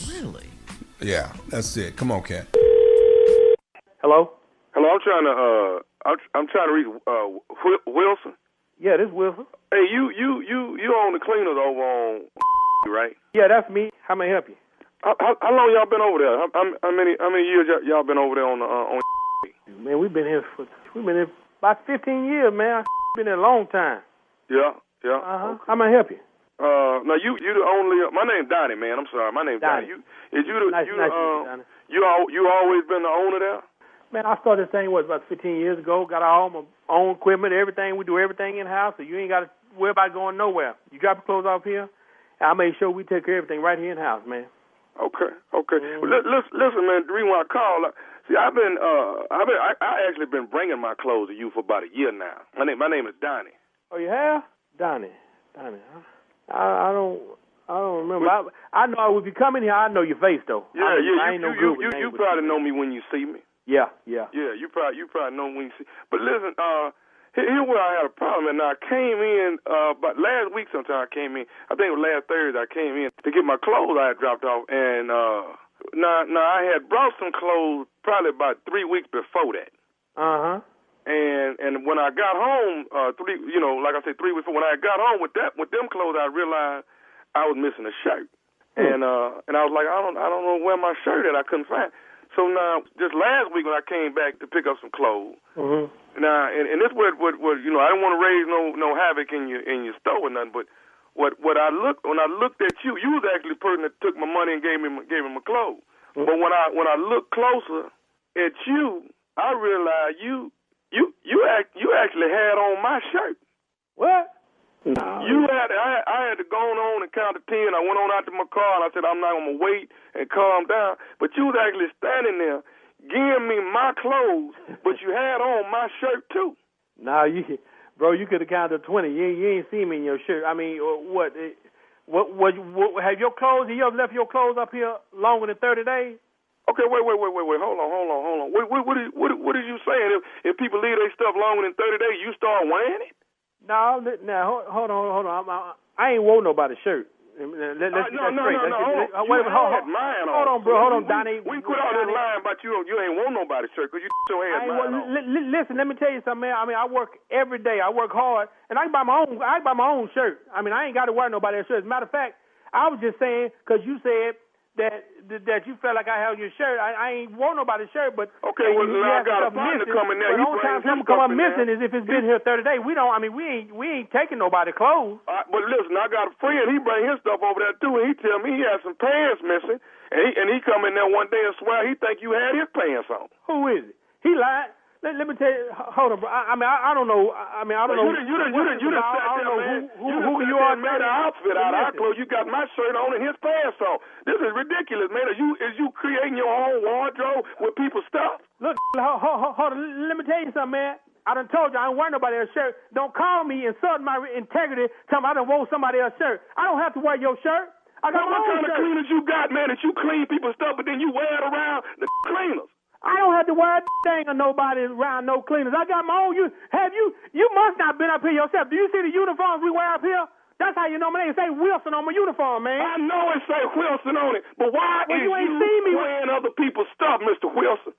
Really? Yeah, that's it. Come on, Cat. Hello. I'm trying to reach Wilson. Yeah, this is Wilson. Hey, you own the cleaners over on right? Yeah, that's me. How may I help you? How long y'all been over there? How many years y'all been over there on Man, we've been here about 15 years, man. Been here a long time. Yeah. Uh-huh. How may I help you? Now you the only. My name's Donnie, man. I'm sorry. My name's Donnie. You always been the owner there? Man, I started this thing about 15 years ago. Got all my own equipment, everything. We do everything in house, so you ain't got to worry about going nowhere. You drop your clothes off here, I make sure we take care of everything right here in house, man. Okay. Well, listen, man. The reason why I called, I actually been bringing my clothes to you for about a year now. My name is Donnie. Oh, you have? Donnie. I don't remember. I know if you come in here, I know your face though. Yeah. I ain't no good with names. You probably know me when you see me. Yeah. Yeah, you probably know me when you see. But listen, here's where I had a problem. And I came in about last week. Sometime I came in. I think it was last Thursday. I came in to get my clothes I had dropped off, and now I had brought some clothes probably about 3 weeks before that. And when I got home, 3 weeks before, when I got home with them clothes, I realized I was missing a shirt. And I was like, I don't know where my shirt at. I couldn't find it. So now, just last week when I came back to pick up some clothes, now and this what I didn't want to raise no havoc in your store or nothing, but when I looked at you was actually the person that took my money and gave me my clothes. But when I looked closer at you, I realized you actually had on my shirt. What? No. I had to go on and count to 10. I went on out to my car and I said I'm not gonna wait and calm down. But you was actually standing there giving me my clothes, but you had on my shirt too. Nah, you could have counted 20. You ain't seen me in your shirt. I mean, what have your clothes? You ever left your clothes up here longer than 30 days? Okay, wait. Hold on. What are you saying? If people leave their stuff longer than 30 days, you start wearing it? No, hold on. I ain't wore nobody's shirt. Let's get that straight. Hold on, bro. Hold on, Donnie. We quit all this lying about you ain't want nobody's shirt because you still had mine on. Listen, let me tell you something, man. I mean, I work every day. I work hard, and I buy my own shirt. I mean, I ain't got to wear nobody's shirt. As a matter of fact, I was just saying because you said that you felt like I held your shirt. I ain't want nobody's shirt, but okay. Well, I got a partner coming there. The only time something come up missing is if it's been here 30 days. We ain't taking nobody's clothes. But listen, I got a friend. He bring his stuff over there too, and he tell me he had some pants missing, and he come in there one day and swear he think you had his pants on. Who is it? He lied. Let me tell you. Hold on, bro. I don't know. I don't know. You done who you are. Made an outfit out of our clothes. You got my shirt on and his pants on. This is ridiculous, man. Is you creating your own wardrobe with people's stuff? Look, hold on. Let me tell you something, man. I done told you I ain't wearing nobody else's shirt. Don't call me insult my integrity. Tell me I done wore somebody else's shirt. I don't have to wear your shirt. I got my own shirt. What kind of cleaners you got, man? That you clean people's stuff, but then you wear it around the cleaners? I don't have to wear a thing of nobody around no cleaners. I got my own. You must not been up here yourself. Do you see the uniforms we wear up here? That's how you know my name. It say Wilson on my uniform, man. I know it say Wilson on it, but why is you ain't seen me wearing other people's stuff, Mr. Wilson?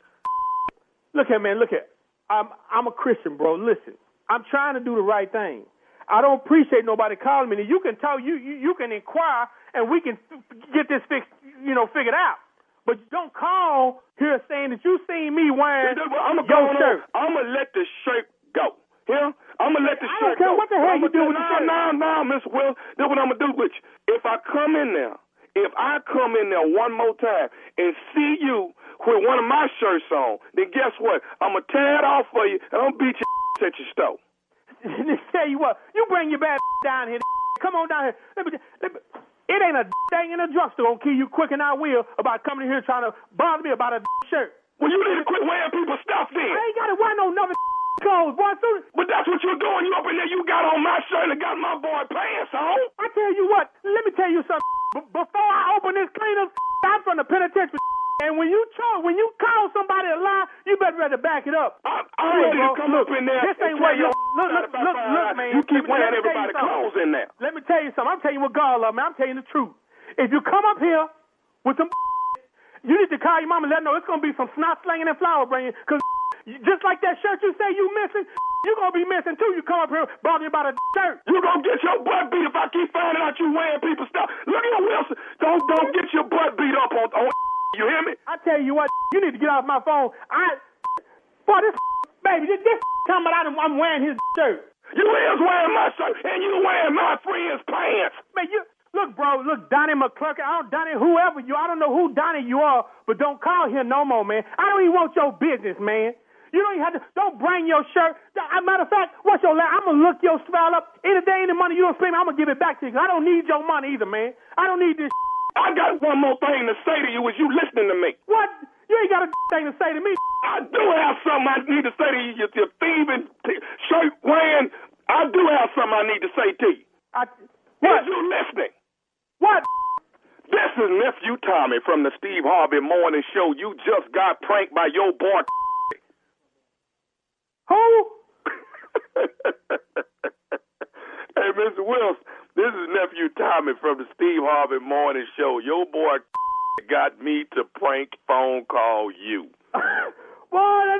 Look here, man. Look here. I'm a Christian, bro. Listen, I'm trying to do the right thing. I don't appreciate nobody calling me. You can tell you can inquire, and we can get this fixed, figured out. But don't call here saying that you seen me wearing your shirt. I'm going to let the shirt go. Yeah? I'm going to let the shirt I don't care go. what the hell you do with the shirt. No, Mr. Will. This is what I'm going to do with you. If I come in there one more time and see you with one of my shirts on, then guess what? I'm going to tear it off for you, and I'm going to beat your at your store. Tell you what, you bring your bad down here. Come on down here. Let me It ain't a thing in a drugstore gonna kill you quick, and I will about coming in here trying to bother me about a shirt. Well, you need to quit wearing people's stuff then. I ain't gotta wear no another clothes, boy. But that's what you're doing. You up in there, you got on my shirt and got my boy pants on. I tell you what, let me tell you something. Before I open this cleaners, I'm from the penitentiary. And when you call somebody a lie, you better back it up. I'm ready to come up in there. This ain't where you look, man. You keep wearing everybody's clothes in there. Let me tell you something. I'm telling you what God love, man. I'm telling you the truth. If you come up here with some, you need to call your mama and let her know it's gonna be some snot slinging and flower bringing. Cause just like that shirt you say you missing, You gonna be missing too. You come up here bothering about a shirt. You gonna get your butt beat if I keep finding out you wearing people's stuff. Look at Wilson. Don't get your butt beat up on. You hear me? I tell you what, you need to get off my phone. Boy, this baby, this talking about I'm wearing his shirt. You is wearing my shirt, and you wearing my friend's pants. Man, look, bro, Donnie McClurkin, Donnie, whoever you, I don't know who Donnie you are, but don't call here no more, man. I don't even want your business, man. You don't even have to, don't bring your shirt. Matter of fact, what's your I'm going to look your style up. Any day, any money you don't spend, I'm going to give it back to you. I don't need your money either, man. I don't need this. I got one more thing to say to you. Is you listening to me? What? You ain't got a thing to say to me. I do have something I need to say to you. You thieving, shirt wearing. I do have something I need to say to you. What? Is you listening? What? This is Nephew Tommy from the Steve Harvey Morning Show. You just got pranked by your boy. Who? Hey, Mr. Wilson, this is Nephew Tommy from the Steve Harvey Morning Show. Your boy got me to prank phone call you. Boy,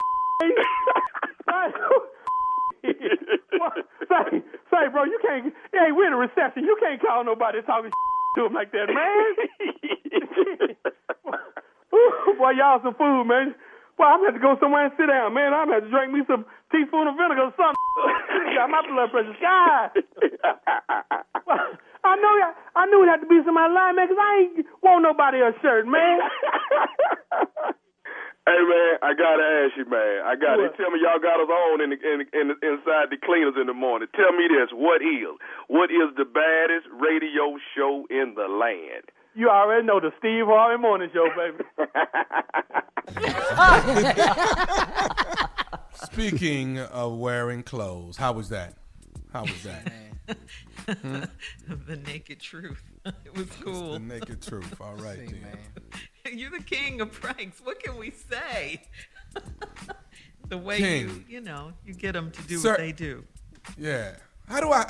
say, bro, you can't. Hey, we're in a recession. You can't call nobody talking to him like that, man. Boy, y'all some food, man. Well, I'm going to have to go somewhere and sit down, man. I'm going to have to drink me some teaspoon of vinegar or something. Got my blood pressure sky. I knew it had to be somebody lying, man, because I ain't want nobody a shirt, man. Hey, man, I got to ask you, man. They tell me y'all got us on inside the cleaners in the morning. Tell me this. What is the baddest radio show in the land? You already know the Steve Harvey Morning Show, baby. Speaking of wearing clothes, how was that? The naked truth. It was cool. The naked truth. All right, man. You're the king of pranks. What can we say? The way King. you get them to do what they do. Yeah. How do I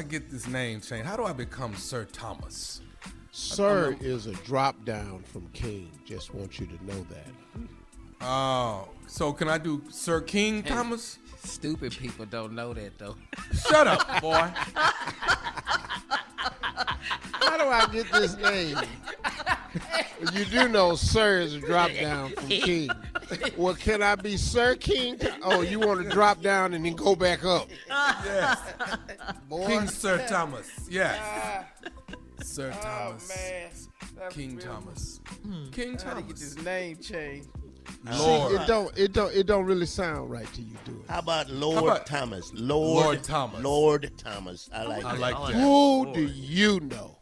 get this name changed? How do I become Sir Thomas? Sir is a drop down from King. Just want you to know that. Oh, so can I do Sir King Thomas? Stupid people don't know that, though. Shut up, boy. How do I get this name? You do know Sir is a drop down from King. Well, can I be Sir King? Oh, you want to drop down and then go back up? Yes. Boy. King Sir Thomas. Yes. Sir Thomas. Oh, man. King Thomas. King Thomas. How to get this name changed? Lord. See, it don't really sound right to you, do it? How about Lord Thomas? Lord Thomas. Lord Thomas. I like that. Who do you know?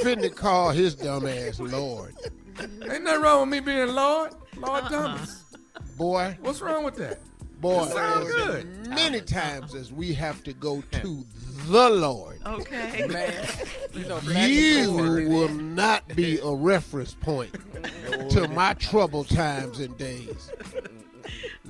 Finna call his dumb ass Lord. Ain't nothing wrong with me being Lord Thomas. Boy. What's wrong with that? Boy, it sounds good. Many times as we have to go to the Lord. Okay. Man, you will not be a reference point to my troubled times and days.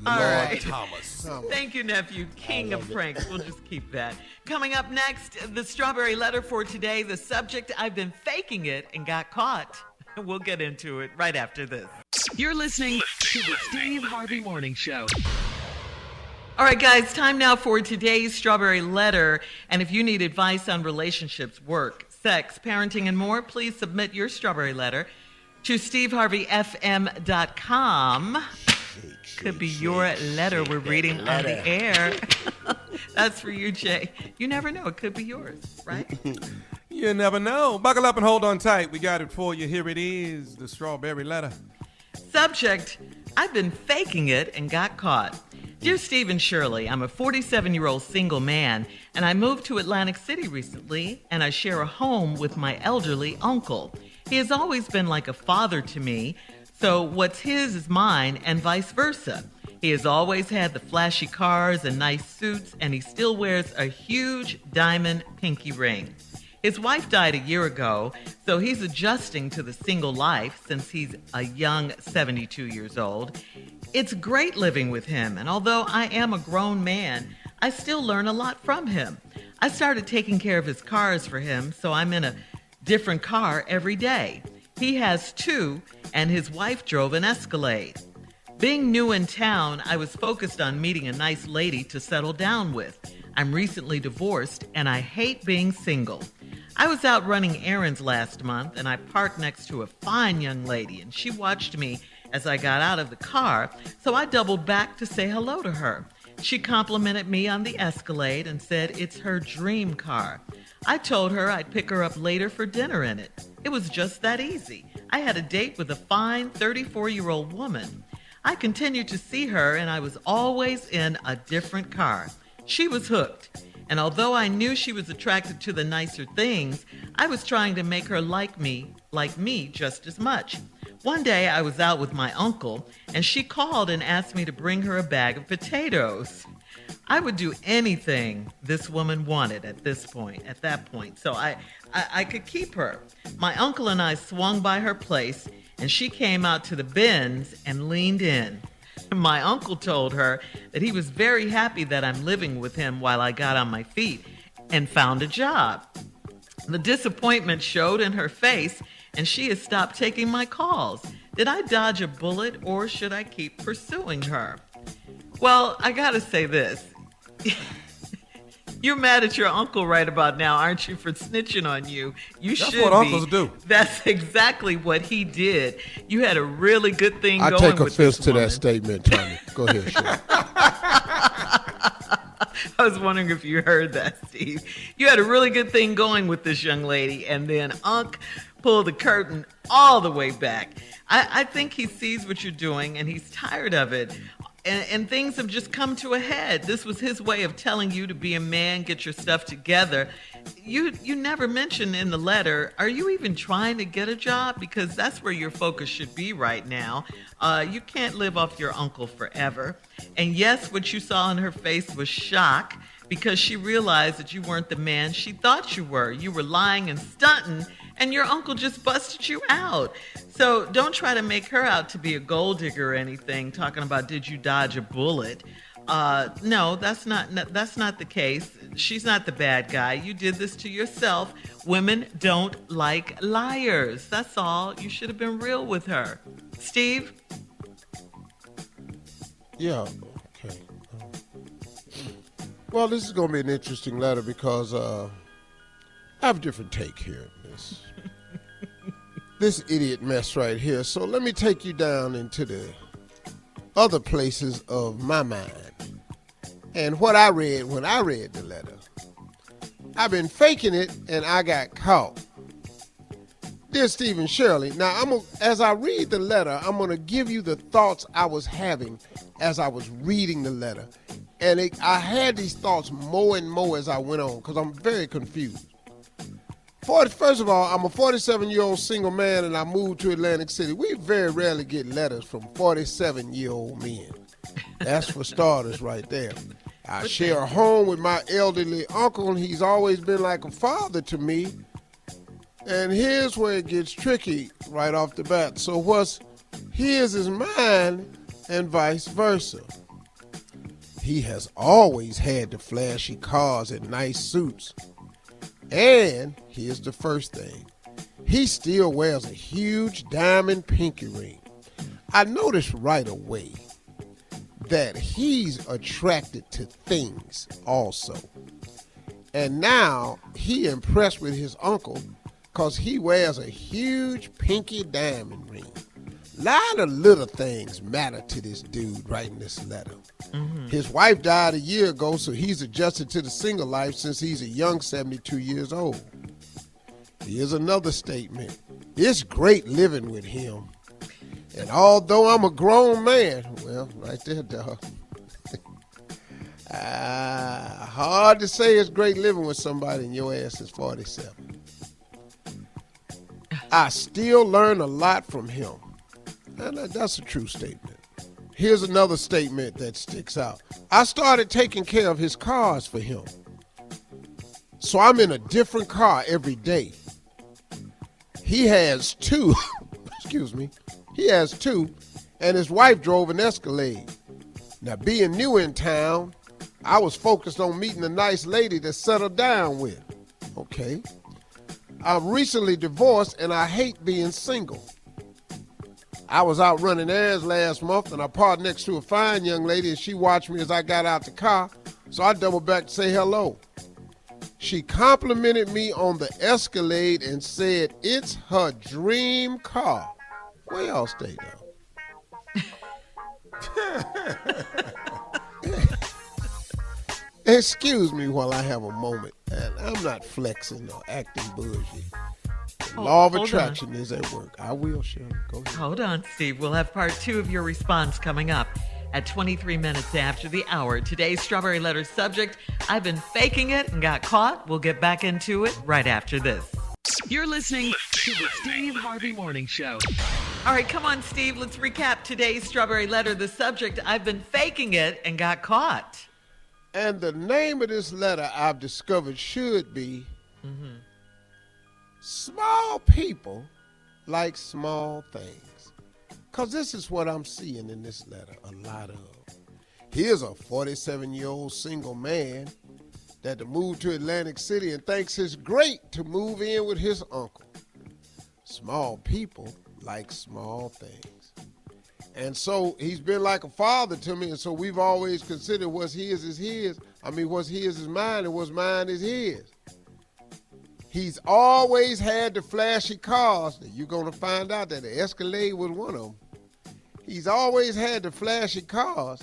All Lord right. Thomas. Thank you, nephew. King of pranks. We'll just keep that. Coming up next, the strawberry letter for today. The subject, I've been faking it and got caught. We'll get into it right after this. You're listening to the Steve Harvey Morning Show. All right, guys, time now for today's strawberry letter. And if you need advice on relationships, work, sex, parenting, and more, please submit your strawberry letter to steveharveyfm.com. Could be your letter we're reading on the air. That's for you, Jay. You never know. It could be yours, right? You never know. Buckle up and hold on tight. We got it for you. Here it is, the strawberry letter. Subject, I've been faking it and got caught. Dear Steve and Shirley, I'm a 47-year-old single man, and I moved to Atlantic City recently, and I share a home with my elderly uncle. He has always been like a father to me, so what's his is mine, and vice versa. He has always had the flashy cars and nice suits, and he still wears a huge diamond pinky ring. His wife died a year ago, so he's adjusting to the single life since he's a young 72 years old. It's great living with him, and although I am a grown man, I still learn a lot from him. I started taking care of his cars for him, so I'm in a different car every day. He has two, and his wife drove an Escalade. Being new in town, I was focused on meeting a nice lady to settle down with. I'm recently divorced, and I hate being single. I was out running errands last month, and I parked next to a fine young lady, and she watched me as I got out of the car, so I doubled back to say hello to her. She complimented me on the Escalade and said it's her dream car. I told her I'd pick her up later for dinner in it. It was just that easy. I had a date with a fine 34-year-old woman. I continued to see her, and I was always in a different car. She was hooked. And although I knew she was attracted to the nicer things, I was trying to make her like me just as much. One day I was out with my uncle, and she called and asked me to bring her a bag of potatoes. I would do anything this woman wanted at that point, so I could keep her. My uncle and I swung by her place, and she came out to the bins and leaned in. My uncle told her that he was very happy that I'm living with him while I got on my feet and found a job. The disappointment showed in her face, and she has stopped taking my calls. Did I dodge a bullet, or should I keep pursuing her? Well, I gotta say this. You're mad at your uncle right about now, aren't you, for snitching on you? That's should what uncles do. That's exactly what he did. You had a really good thing going with I take this offense to woman. that statement, Tommy. Go ahead, Sean. I was wondering if you heard that, Steve. You had a really good thing going with this young lady, and then Unc pulled the curtain all the way back. I think he sees what you're doing, and he's tired of it. And things have just come to a head. This was his way of telling you to be a man, get your stuff together. You never mentioned in the letter, are you even trying to get a job? Because that's where your focus should be right now. You can't live off your uncle forever. And yes, what you saw in her face was shock, because she realized that you weren't the man she thought you were. You were lying and stunting, and your uncle just busted you out. So don't try to make her out to be a gold digger or anything, talking about did you dodge a bullet. No, that's not the case. She's not the bad guy. You did this to yourself. Women don't like liars. That's all. You should have been real with her. Steve? Yeah, okay. Well, this is going to be an interesting letter because I have a different take here in this idiot mess right here. So let me take you down into the other places of my mind. And what I read when I read the letter. I've been faking it and I got caught. Dear Steve and Shirley, now as I read the letter, I'm going to give you the thoughts I was having as I was reading the letter. And I had these thoughts more and more as I went on because I'm very confused. First of all, I'm a 47-year-old single man and I moved to Atlantic City. We very rarely get letters from 47-year-old men. That's for starters right there. I share a home with my elderly uncle, and he's always been like a father to me. And here's where it gets tricky right off the bat. So what's his is mine and vice versa. He has always had the flashy cars and nice suits. And here's the first thing. He still wears a huge diamond pinky ring. I noticed right away that he's attracted to things also. And now he impressed with his uncle because he wears a huge pinky diamond ring. A lot of little things matter to this dude writing this letter. Mm-hmm. His wife died a year ago, so he's adjusted to the single life since he's a young 72 years old. Here's another statement. It's great living with him. And although I'm a grown man, well, right there, dog. Hard to say it's great living with somebody and your ass is 47. I still learn a lot from him. And that's a true statement. Here's another statement that sticks out. I started taking care of his cars for him. So I'm in a different car every day. He has two. Excuse me. He has two, and his wife drove an Escalade. Now, being new in town, I was focused on meeting a nice lady to settle down with. Okay. I'm recently divorced, and I hate being single. I was out running errands last month, and I parked next to a fine young lady, and she watched me as I got out the car, so I doubled back to say hello. She complimented me on the Escalade and said it's her dream car. Where y'all stay now? Excuse me while I have a moment, and I'm not flexing or acting bougie. The law of attraction is at work. I will, Shirley. Go ahead. Hold on, Steve. We'll have part 2 of your response coming up at 23 minutes after the hour. Today's Strawberry Letter subject, I've been faking it and got caught. We'll get back into it right after this. You're listening to the Steve Harvey Morning Show. All right, come on, Steve. Let's recap today's Strawberry Letter. The subject, I've been faking it and got caught. And the name of this letter I've discovered should be Small People Like Small Things. Because this is what I'm seeing in this letter, a lot of. Here's a 47-year-old single man that moved to Atlantic City and thinks it's great to move in with his uncle. Small people like small things. And so he's been like a father to me, and so we've always considered what's his is his. I mean, what's his is mine, and what's mine is his. He's always had the flashy cars. You're going to find out that the Escalade was one of them. He's always had the flashy cars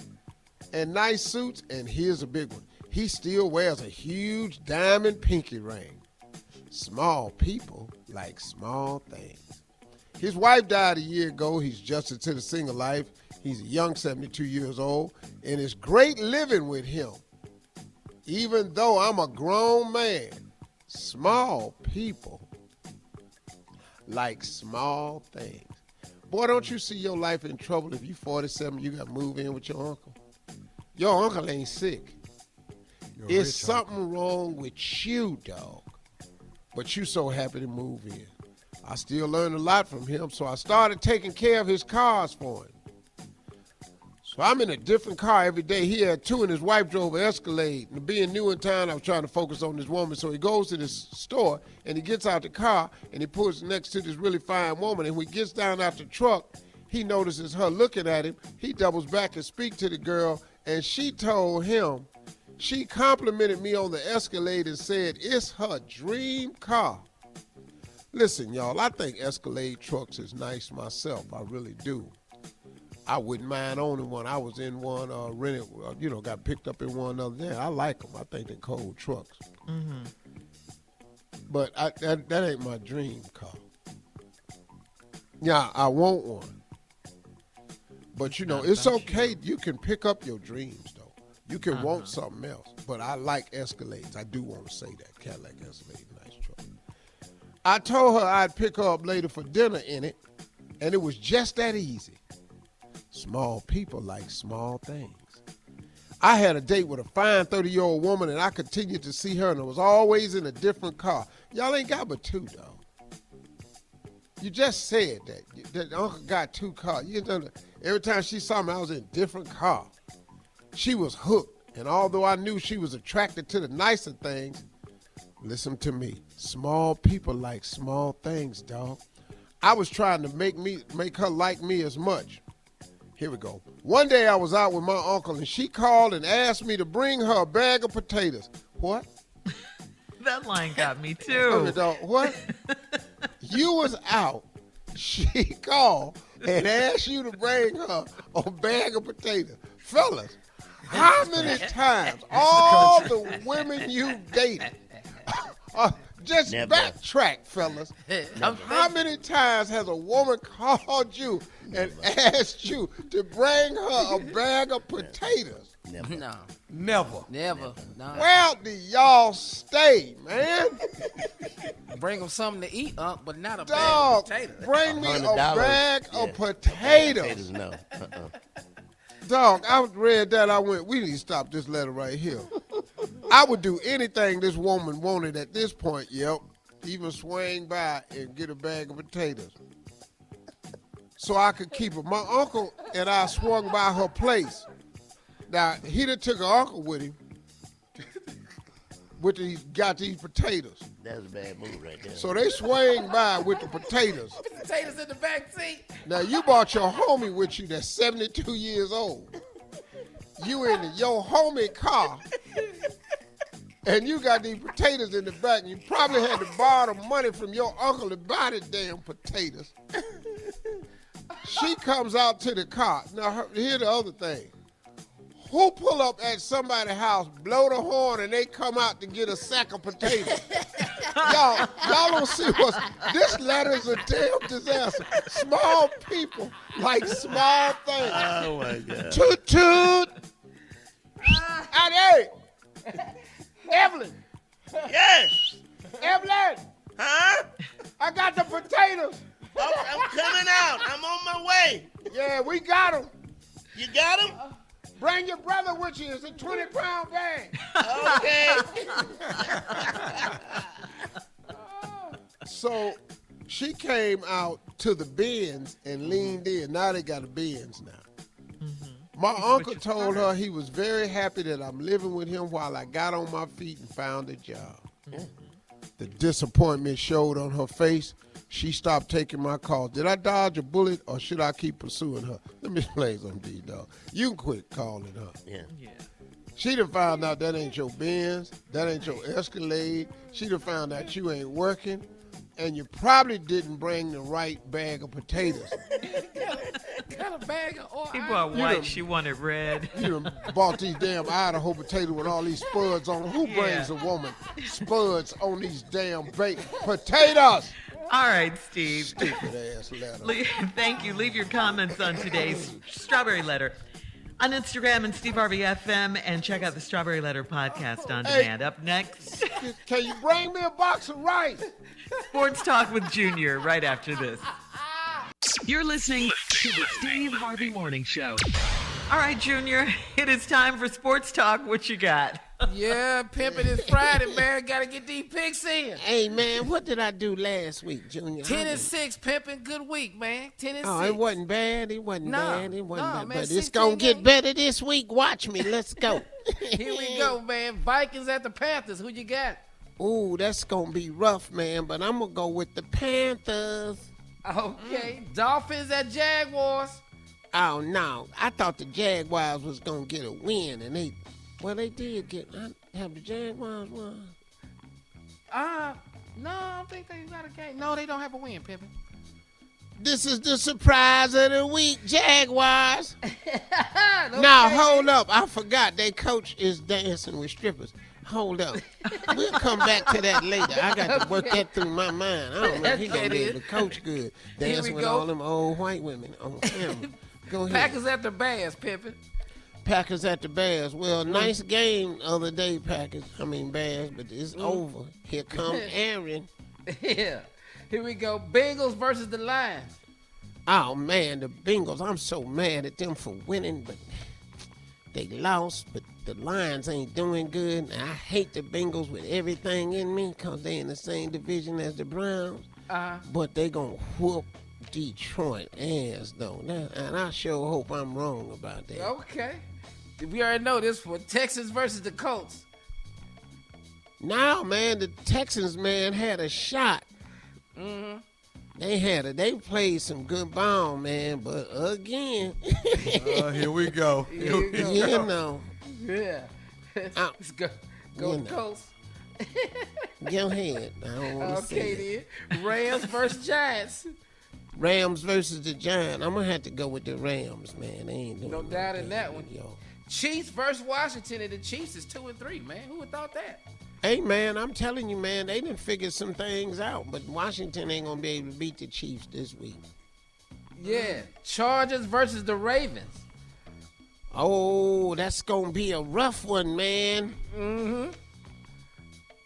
and nice suits, and here's a big one. He still wears a huge diamond pinky ring. Small people like small things. His wife died a year ago. He's adjusted to the single life. He's a young 72 years old, and it's great living with him. Even though I'm a grown man, small people like small things. Boy, don't you see your life in trouble if you 47, you got to move in with your uncle? Your uncle ain't sick. It's something wrong with you, dog. But you so happy to move in. I still learned a lot from him, so I started taking care of his cars for him. So I'm in a different car every day. He had 2 and his wife drove an Escalade. And being new in town, I was trying to focus on this woman. So he goes to this store, and he gets out the car, and he pulls next to this really fine woman. And when he gets down out the truck, he notices her looking at him. He doubles back and speaks to the girl, and she told him, she complimented me on the Escalade and said it's her dream car. Listen, y'all, I think Escalade trucks is nice myself. I really do. I wouldn't mind owning one. I was in one, rented, got picked up in one the other day. I like them. I think they're cold trucks. Mm-hmm. But that ain't my dream car. Yeah, I want one. But, it's okay. You can pick up your dreams, though. You can want something else. But I like Escalades. I do want to say that. Cadillac Escalade, nice truck. I told her I'd pick her up later for dinner in it, and it was just that easy. Small people like small things. I had a date with a fine 30-year-old woman, and I continued to see her, and it was always in a different car. Y'all ain't got but 2, though. You just said that uncle got 2 cars. Every time she saw me, I was in a different car. She was hooked, and although I knew she was attracted to the nicer things, listen to me. Small people like small things, dog. I was trying to make her like me as much. Here we go. One day I was out with my uncle, and she called and asked me to bring her a bag of potatoes. What? That line got me, too. What? You was out. She called and asked you to bring her a bag of potatoes. Fellas, how many times all the women you've dated, just Never. backtrack, fellas. How many times has a woman called you and asked you to bring her a bag of potatoes? Never. No. Never. Never. No. Where do y'all stay, man? Bring them something to eat, but not a Dog, bag of potatoes. bring me a $100. bag Yeah. of potatoes. Potatoes, no. Dog, I read that. I went, we need to stop this letter right here. I would do anything this woman wanted at this point, yep. Even swing by and get a bag of potatoes. So I could keep her. My uncle and I swung by her place. Now, he done took her uncle with him got these potatoes. That's a bad move right there. So they swing by with the potatoes. Potatoes in the back seat. Now you brought your homie with you that's 72 years old. You in your homie car, and you got these potatoes in the back, and you probably had to borrow the money from your uncle to buy the damn potatoes. She comes out to the car. Now, here's the other thing. Who pull up at somebody's house, blow the horn, and they come out to get a sack of potatoes? y'all don't see what's... This letter is a damn disaster. Small people like small things. Oh, my God. Toot, toot. And hey, Evelyn. Yes. Evelyn. Huh? I got the potatoes. I'm coming out. I'm on my way. Yeah, we got them. You got them? Bring your brother with you. It's a 20-pound bag. Okay. So she came out to the bins and leaned in. Now they got a bins now. Mm-hmm. My uncle told her he was very happy that I'm living with him while I got on my feet and found a job. Mm-hmm. The disappointment showed on her face. She stopped taking my calls. Did I dodge a bullet or should I keep pursuing her? Let me explain something to you, dog. You can quit calling her. Yeah. She done found out that ain't your Benz, that ain't your Escalade. She done found out you ain't working, and you probably didn't bring the right bag of potatoes. Got a bag of oil. He bought white, she wanted red. You done bought these damn Idaho potatoes with all these spuds on them. Who brings a woman spuds on these damn baked potatoes? All right, Steve. Stupid ass letter. Thank you. Leave your comments on today's Strawberry Letter on Instagram and Steve Harvey FM, and check out the Strawberry Letter podcast on demand. Up next, can you bring me a box of rice? Sports Talk with Junior right after this. You're listening to the Steve Harvey Morning Show. All right, Junior, it is time for Sports Talk. What you got? Yeah, pimping is Friday, man. Got to get these picks in. Hey, man, what did I do last week, Junior? 10-6, pimping. Good week, man. 10-6. Oh, it wasn't bad. It wasn't bad. It wasn't bad. Man, but it's going to get better this week. Watch me. Let's go. Here we go, man. Vikings at the Panthers. Who you got? Ooh, that's going to be rough, man. But I'm going to go with the Panthers. Okay. Dolphins at Jaguars. Oh, no. I thought the Jaguars was going to get a win, and they did get. Have the Jaguars won? No, I don't think they got a game. No, they don't have a win, Pippin. This is the surprise of the week, Jaguars. Now, hold up. I forgot their coach is dancing with strippers. Hold up. We'll come back to that later. I got to work that through my mind. I don't know if he's going to be able to coach good. Dancing with all them old white women on camera. Go ahead. Packers at the Bears, Pippin. Packers at the Bears. Well, nice game the other day, Bears, but it's over. Here come Aaron. Yeah. Here we go. Bengals versus the Lions. Oh, man, the Bengals. I'm so mad at them for winning, but they lost. But the Lions ain't doing good. I hate the Bengals with everything in me because they in the same division as the Browns. But they going to whoop Detroit ass, though. And I sure hope I'm wrong about that. Okay. We already know this for Texans versus the Colts. Now, man, the Texans, man, had a shot. Mm-hmm. They played some good ball, man, but again. Here we go. You know. Yeah. Let's go to Colts. Go ahead. I don't want to say Okay, then. Rams versus Giants. Rams versus the Giants. I'm going to have to go with the Rams, man. They ain't doing no doubt in that one. Yo. Chiefs versus Washington, and the Chiefs is 2-3, man. Who would thought that? Hey, man, I'm telling you, man, they done figured some things out, but Washington ain't going to be able to beat the Chiefs this week. Yeah. Chargers versus the Ravens. Oh, that's going to be a rough one, man. Mm-hmm.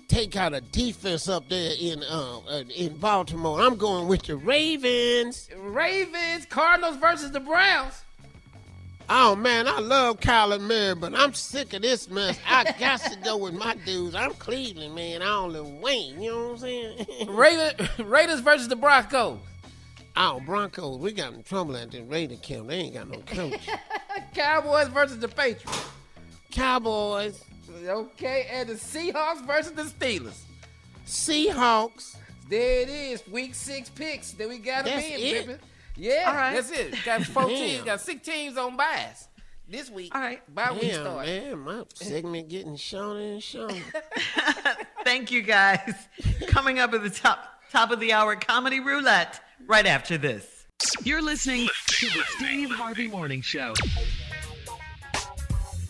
Take out a defense up there in Baltimore. I'm going with the Ravens. Cardinals versus the Browns. Oh, man, I love Kyler Murray, but I'm sick of this mess. I got to go with my dudes. I'm Cleveland, man. I only Wayne, you know what I'm saying? Raiders versus the Broncos. Oh, Broncos, we got in trouble at the Raider camp. They ain't got no coach. Cowboys versus the Patriots. Cowboys. Okay, and the Seahawks versus the Steelers. Seahawks. There it is. Week 6 picks. Then we got them in, baby. Yeah, All right. that's it. Got 4 teams. Got 6 teams on buys this week. All right. Bye week start. Man, my segment getting shown and shown. Thank you, guys. Coming up at the top of the hour, Comedy Roulette, right after this. You're listening to the Steve Harvey Morning Show.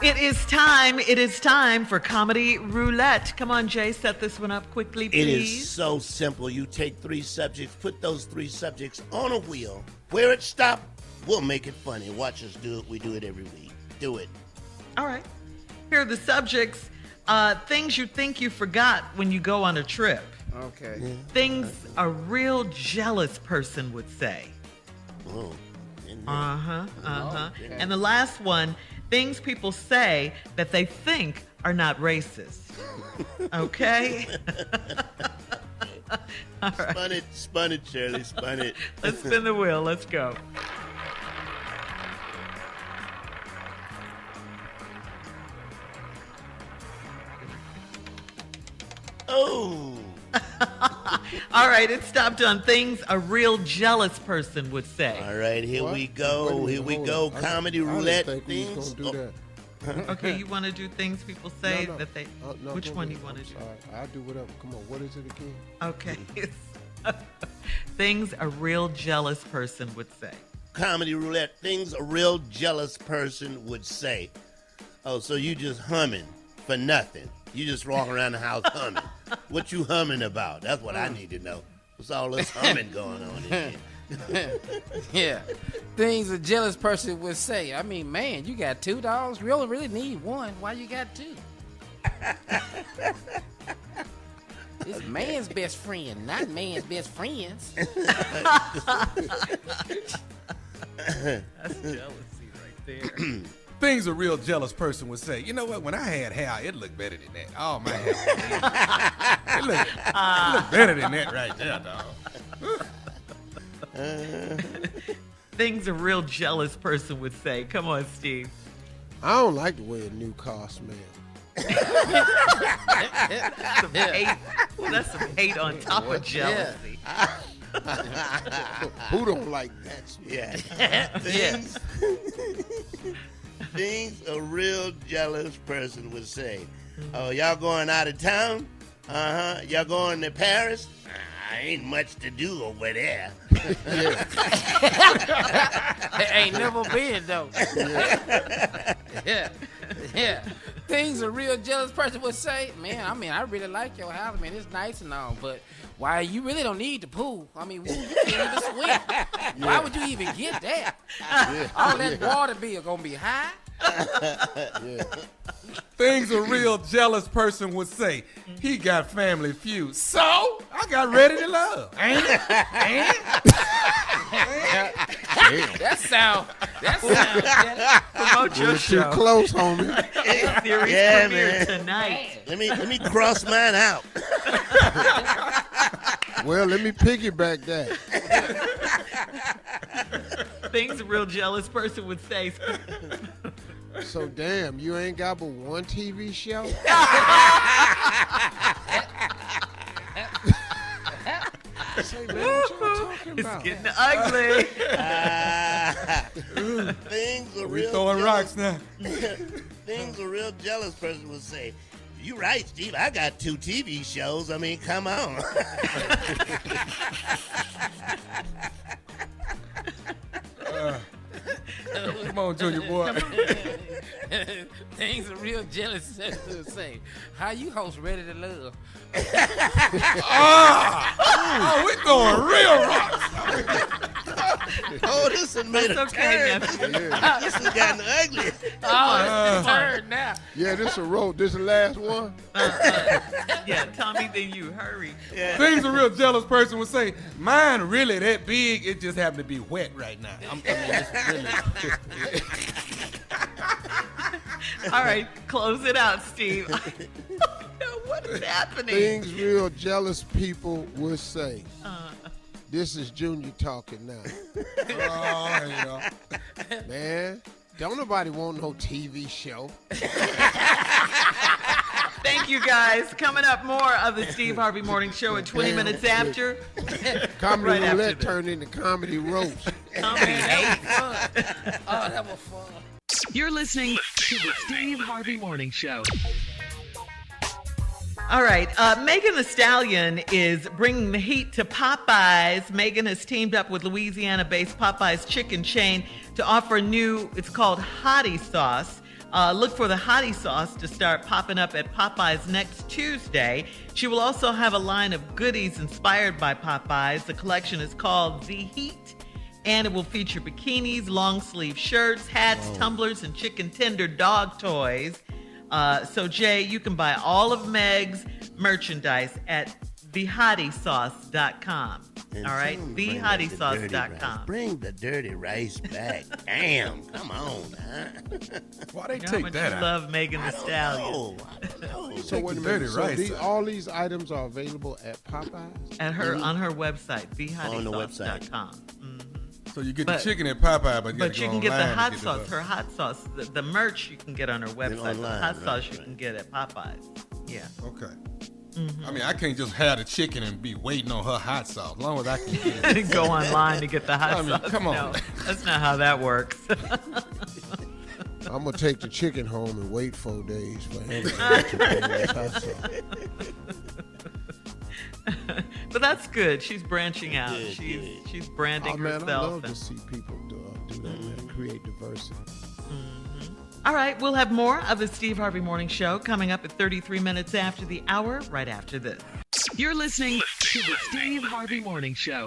It is time for Comedy Roulette. Come on, Jay, set this one up quickly, please. It is so simple. You take 3 subjects, put those 3 subjects on a wheel. Where it stops, we'll make it funny. Watch us do it. We do it every week. Do it. All right. Here are the subjects. Things you think you forgot when you go on a trip. Okay. Yeah. Things a real jealous person would say. Whoa. Okay. And the last one, things people say that they think are not racist. Okay? All right. Spun it, Shirley, spun it. Let's spin the wheel. Let's go. Oh. All right, it stopped on things a real jealous person would say. All right, here we go. Here we go. Comedy Roulette. I didn't think we was gonna do that. Okay, you want to do things people say No. that they... No, which go one ahead. you want to do? Sorry. I'll do whatever. Come on, what is it again? Okay. Things a real jealous person would say. Comedy Roulette. Things a real jealous person would say. Oh, so you just humming for nothing. You just walk around the house humming. What you humming about? That's what I need to know. What's all this humming going on in here? Yeah. Things a jealous person would say. I mean, man, you got 2 dogs. You only really need 1. Why you got 2? It's man's best friend, not man's best friends. That's jealousy right there. Things a real jealous person would say. You know what? When I had hair, it looked better than that. Oh, my hair. It looked better than that right there, dog. Things a real jealous person would say. Come on, Steve. I don't like the way a new car smells. That's some hate. Well, that's some hate on top of jealousy. Who don't like that smell? Yeah. Things a real jealous person would say. Oh, y'all going out of town? Y'all going to Paris? Ain't much to do over there. Ain't never been, though. Yeah. Things a real jealous person would say, man, I mean, I really like your house, man. It's nice and all, but why you really don't need the pool. I mean, you can't even swim. Why would you even get that? All that water bill gonna be high. Things a real jealous person would say. He got Family Feud. So, I got Ready to Love. Ain't it? That sound. Promote your show. Too close, homie. Series Yeah, premiere man. tonight. Let me cross mine out. Well, let me piggyback that. Things a real jealous person would say. So, damn, you ain't got but 1 TV show? Say, man, what y'all talking It's about? getting ugly. Things a We real throwing jealous, rocks now. things a real jealous person would say. You right, Steve. I got 2 TV shows. I mean, come on. Come on, Junior boy. Things a real jealous person would say. How you host Ready to Love? Oh, we throwing real rocks. Oh, this one made That's a okay, turn. Yeah. This has gotten ugly. Oh, it's turn now. Yeah, this a road. This the last one? Yeah, Tommy, then you. Hurry. Things a real jealous person would say. Mine really that big. It just happened to be wet right now. All right, close it out, Steve. What is happening? Things real jealous people would say. This is Junior talking now. Oh, yeah. Man, don't nobody want no TV show. Thank you, guys. Coming up, more of the Steve Harvey Morning Show at 20 minutes after. Comedy Right Roulette after turned into comedy roast. Comedy Oh, that was fun. You're listening to the Steve Harvey Morning Show. All right. Megan Thee Stallion is bringing the heat to Popeyes. Megan has teamed up with Louisiana-based Popeyes chicken chain to offer a new, it's called Hottie Sauce. Look for the Hottie Sauce to start popping up at Popeyes next Tuesday. She will also have a line of goodies inspired by Popeyes. The collection is called The Heat, and it will feature bikinis, long-sleeve shirts, hats, tumblers, and chicken tender dog toys. So, Jay, you can buy all of Meg's merchandise at thehottysauce.com. All right? Thehottysauce.com. Bring the dirty rice back. Damn, come on, huh? Why they You know how take much that you out? love Megan Thee Stallion. So wait a the minute. dirty So rice. all these items are available at Popeyes? At her on her website, On the website. thehottysauce.com. So you get But- the chicken at Popeye, but But you can get the online hot to sauce. get Her hot sauce, the merch you can get on her website. online, the hot right, sauce you right. can get at Popeyes. Yeah. Okay. I mean, I can't just have the chicken and be waiting on her hot sauce. As long as I can get it. Go online to get the hot I mean, sauce. come on. No, that's not how that works. I'm going to take the chicken home and wait 4 days for him to prepare his hot sauce. But that's good. She's branching out. Good, She's branding Oh, man, I herself. love to see people do that, man. Create diversity. All right, we'll have more of the Steve Harvey Morning Show coming up at 33 minutes after the hour, right after this. You're listening to the Steve Harvey Morning Show.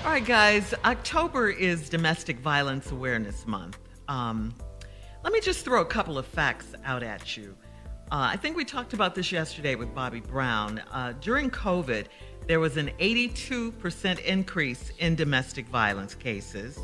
All right, guys, October is Domestic Violence Awareness Month. Let me just throw a couple of facts out at you. I think we talked about this yesterday with Bobby Brown. During COVID, there was an 82% increase in domestic violence cases.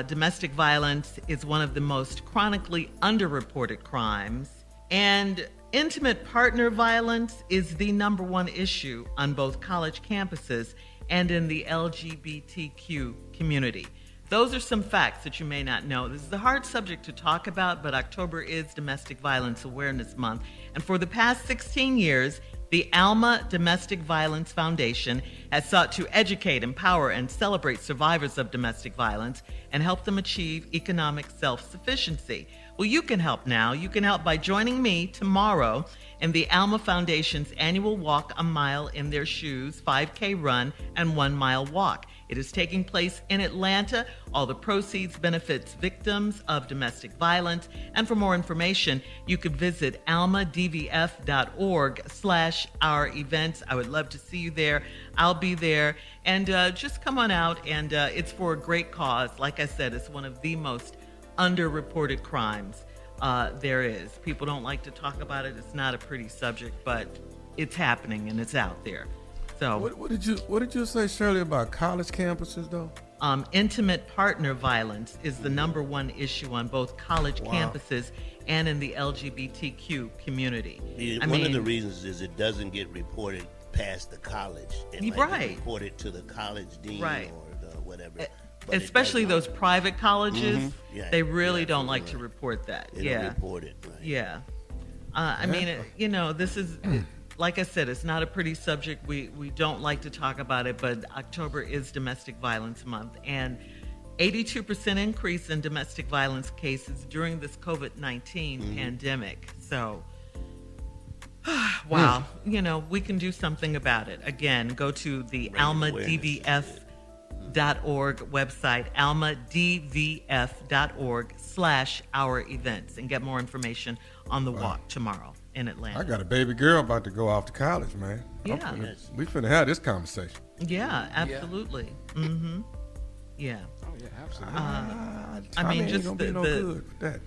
Domestic violence is one of the most chronically underreported crimes, and intimate partner violence is the number one issue on both college campuses and in the LGBTQ community. Those are some facts that you may not know. This is a hard subject to talk about, but October is Domestic Violence Awareness Month. And for the past 16 years, the Alma Domestic Violence Foundation has sought to educate, empower, and celebrate survivors of domestic violence and help them achieve economic self-sufficiency. Well, you can help now. You can help by joining me tomorrow in the Alma Foundation's annual Walk a Mile in Their Shoes 5K run and 1 mile walk. It is taking place in Atlanta. All the proceeds benefits victims of domestic violence. And for more information, you could visit almadvf.org/our events. I would love to see you there. I'll be there. And just come on out. And it's for a great cause. Like I said, it's one of the most underreported crimes there is. People don't like to talk about it. It's not a pretty subject, but it's happening and it's out there. So What did you say, Shirley, about college campuses though? Intimate partner violence is the number one issue on both college campuses and in the LGBTQ community. One of the reasons is it doesn't get reported past the college. It might get reported to the college dean or the whatever. But especially those private colleges, they really don't like to right. report that. They don't report it. Right. Yeah. I mean, this is, like I said, it's not a pretty subject. We don't like to talk about it, but October is Domestic Violence Month. And 82% increase in domestic violence cases during this COVID-19 pandemic. So, wow. We can do something about it. Again, go to the almadvf.org website, almadvf.org/our events, and get more information on the walk tomorrow in Atlanta. I got a baby girl about to go off to college, man. Yeah. We finna have this conversation. Yeah, absolutely. Yeah. Mm-hmm. Yeah. Oh yeah, absolutely. I mean, just gonna be no good with that.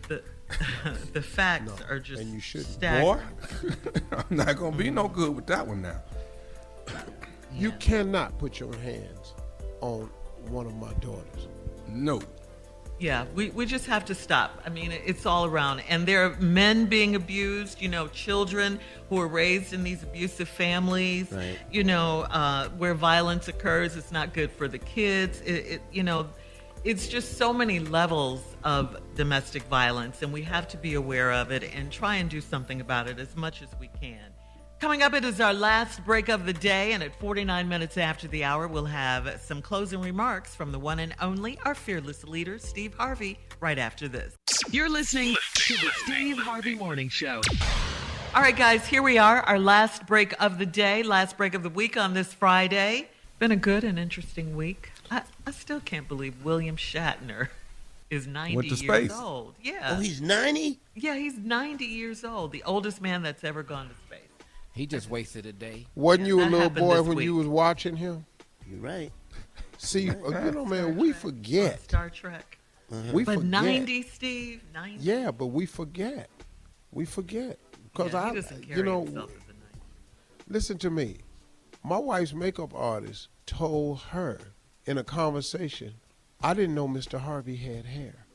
The facts are just and you shouldn't. staggering. Boy, I'm not gonna be no good with that one now. You cannot put your hands on one of my daughters. No. Yeah, we just have to stop. I mean, it's all around. And there are men being abused, children who are raised in these abusive families, where violence occurs. It's not good for the kids. it's just so many levels of domestic violence, and we have to be aware of it and try and do something about it as much as we can. Coming up, it is our last break of the day, and at 49 minutes after the hour, we'll have some closing remarks from the one and only, our fearless leader, Steve Harvey, right after this. You're listening to the Steve Harvey Morning Show. All right, guys, here we are, our last break of the day, last break of the week on this Friday. Been a good and interesting week. I still can't believe William Shatner is 90 years old. Yeah. Oh, he's 90? Yeah, he's 90 years old, the oldest man that's ever gone to space. He just wasted a day. Wasn't you a that little happened boy this when week. you was watching him? You're right. See, you know, man, we forget. Star Trek. We But forget. 90, Steve, 90. Yeah, but we forget. We forget. Because Yeah, he doesn't carry you know, himself as a 90. listen to me. My wife's makeup artist told her in a conversation, I didn't know Mr. Harvey had hair.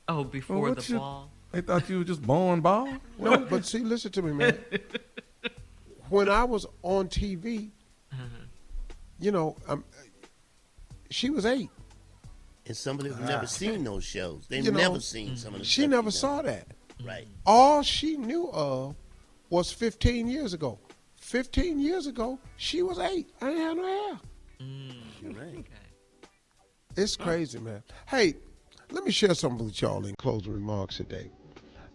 Oh, before the ball. They thought you were just born bald? No, but see, listen to me, man. When I was on TV, you know, she was 8. And somebody who's never seen those shows. They've You know, never seen some of the She stuff never he saw done. that. Right. All she knew of was 15 years ago. 15 years ago, she was 8. I didn't have no hair. You're right. It's crazy, man. Hey, let me share something with y'all in closing remarks today.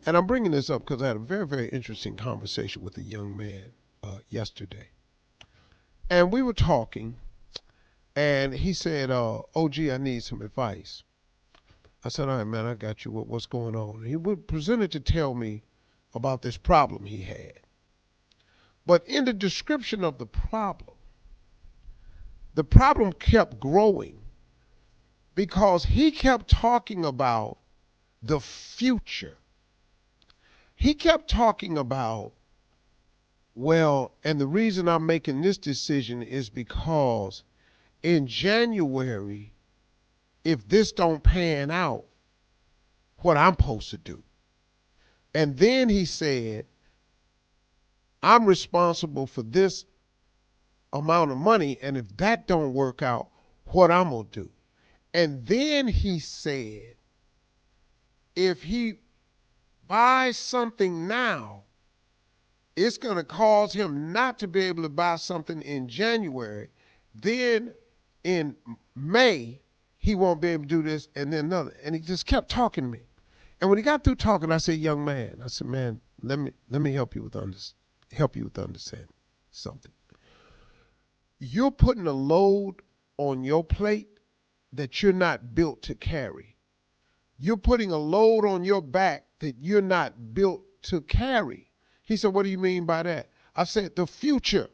And I'm bringing this up because I had a very, very interesting conversation with a young man yesterday. And we were talking, and he said, OG, I need some advice. I said, all right, man, I got you. What's going on? He was presented to tell me about this problem he had. But in the description of the problem kept growing because he kept talking about the future. He kept talking about, well, and the reason I'm making this decision is because in January, if this don't pan out, what I'm supposed to do. And then he said, I'm responsible for this amount of money, and if that don't work out, what I'm gonna do. And then he said, if he buys something now, it's gonna cause him not to be able to buy something in January. Then in May, he won't be able to do this, and then another. And he just kept talking to me. And when he got through talking, I said, young man, I said, man, let me help you with understanding something. You're putting a load on your plate that you're not built to carry. You're putting a load on your back that you're not built to carry. He said, what do you mean by that? I said, the future.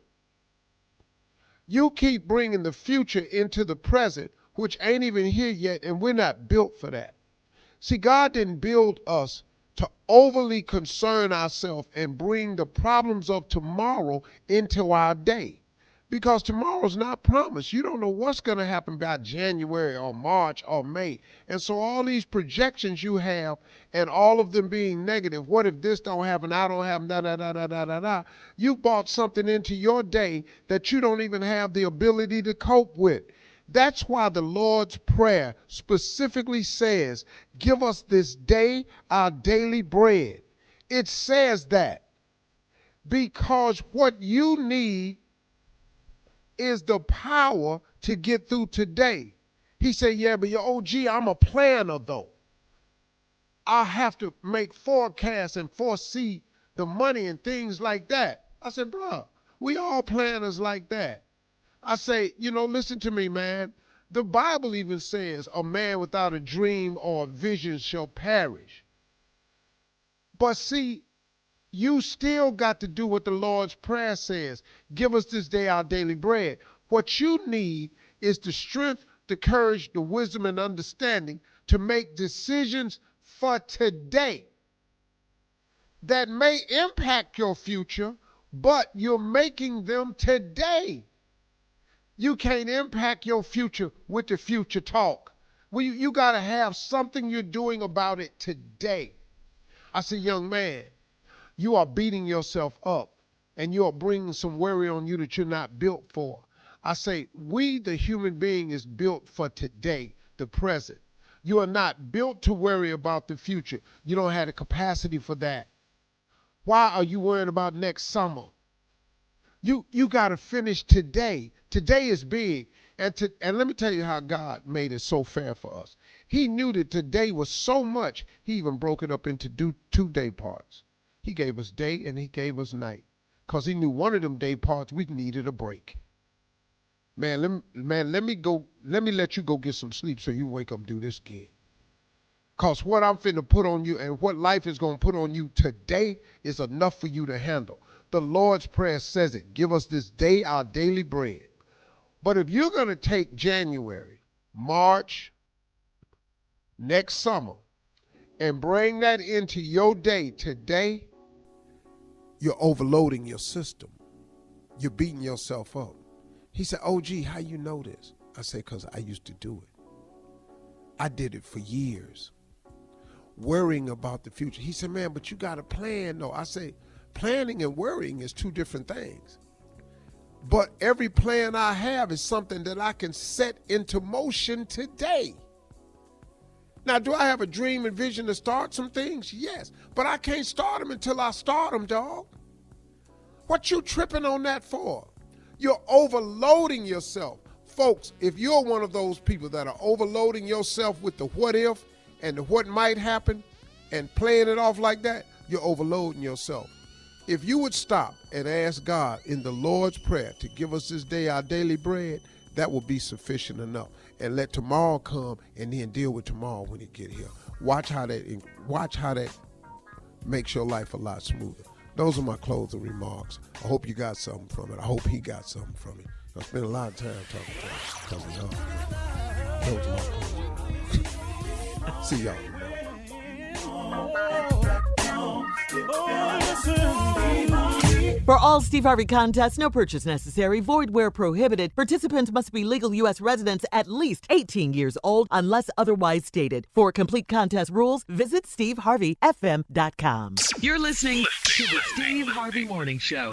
You keep bringing the future into the present, which ain't even here yet, and we're not built for that. See, God didn't build us to overly concern ourselves and bring the problems of tomorrow into our day. Because tomorrow's not promised. You don't know what's going to happen by January or March or May. And so all these projections you have and all of them being negative, what if this don't happen, I don't happen, da-da-da-da-da-da-da. You brought something into your day that you don't even have the ability to cope with. That's why the Lord's Prayer specifically says, give us this day our daily bread. It says that because what you need is the power to get through today. He said, yeah, but I'm a planner though. I have to make forecasts and foresee the money and things like that. I said, bro, we all planners like that. I say, listen to me, man. The Bible even says a man without a dream or a vision shall perish. But see, you still got to do what the Lord's Prayer says. Give us this day our daily bread. What you need is the strength, the courage, the wisdom, and understanding to make decisions for today that may impact your future, but you're making them today. You can't impact your future with the future talk. Well, you got to have something you're doing about it today. I said, young man, you are beating yourself up and you are bringing some worry on you that you're not built for. I say, we, the human being, is built for today, the present. You are not built to worry about the future. You don't have the capacity for that. Why are you worrying about next summer? You got to finish today. Today is big. And let me tell you how God made it so fair for us. He knew that today was so much, he even broke it up into 2 day parts. He gave us day and he gave us night. Because he knew one of them day parts, we needed a break. Man, let me let you go get some sleep so you wake up and do this again. Because what I'm finna put on you and what life is going to put on you today is enough for you to handle. The Lord's Prayer says it. Give us this day our daily bread. But if you're going to take January, March, next summer, and bring that into your day today, you're overloading your system. You're beating yourself up. He said, OG, how you know this? I said, because I used to do it. I did it for years, worrying about the future. He said, man, but you got to plan, though. I say, planning and worrying is 2 different things. But every plan I have is something that I can set into motion today. Now, do I have a dream and vision to start some things? Yes. But I can't start them until I start them, dog. What you tripping on that for? You're overloading yourself. Folks, if you're one of those people that are overloading yourself with the what if and the what might happen and playing it off like that, you're overloading yourself. If you would stop and ask God in the Lord's Prayer to give us this day our daily bread, that will be sufficient enough. And let tomorrow come and then deal with tomorrow when it get here. Watch how that makes your life a lot smoother. Those are my closing remarks. I hope you got something from it. I hope he got something from it. I spent a lot of time talking to y'all. Those are my closing remarks. See y'all For all Steve Harvey contests, no purchase necessary, void where prohibited. Participants must be legal U.S. residents at least 18 years old unless otherwise stated. For complete contest rules, visit SteveHarveyFM.com. You're listening to the Steve Harvey Morning Show.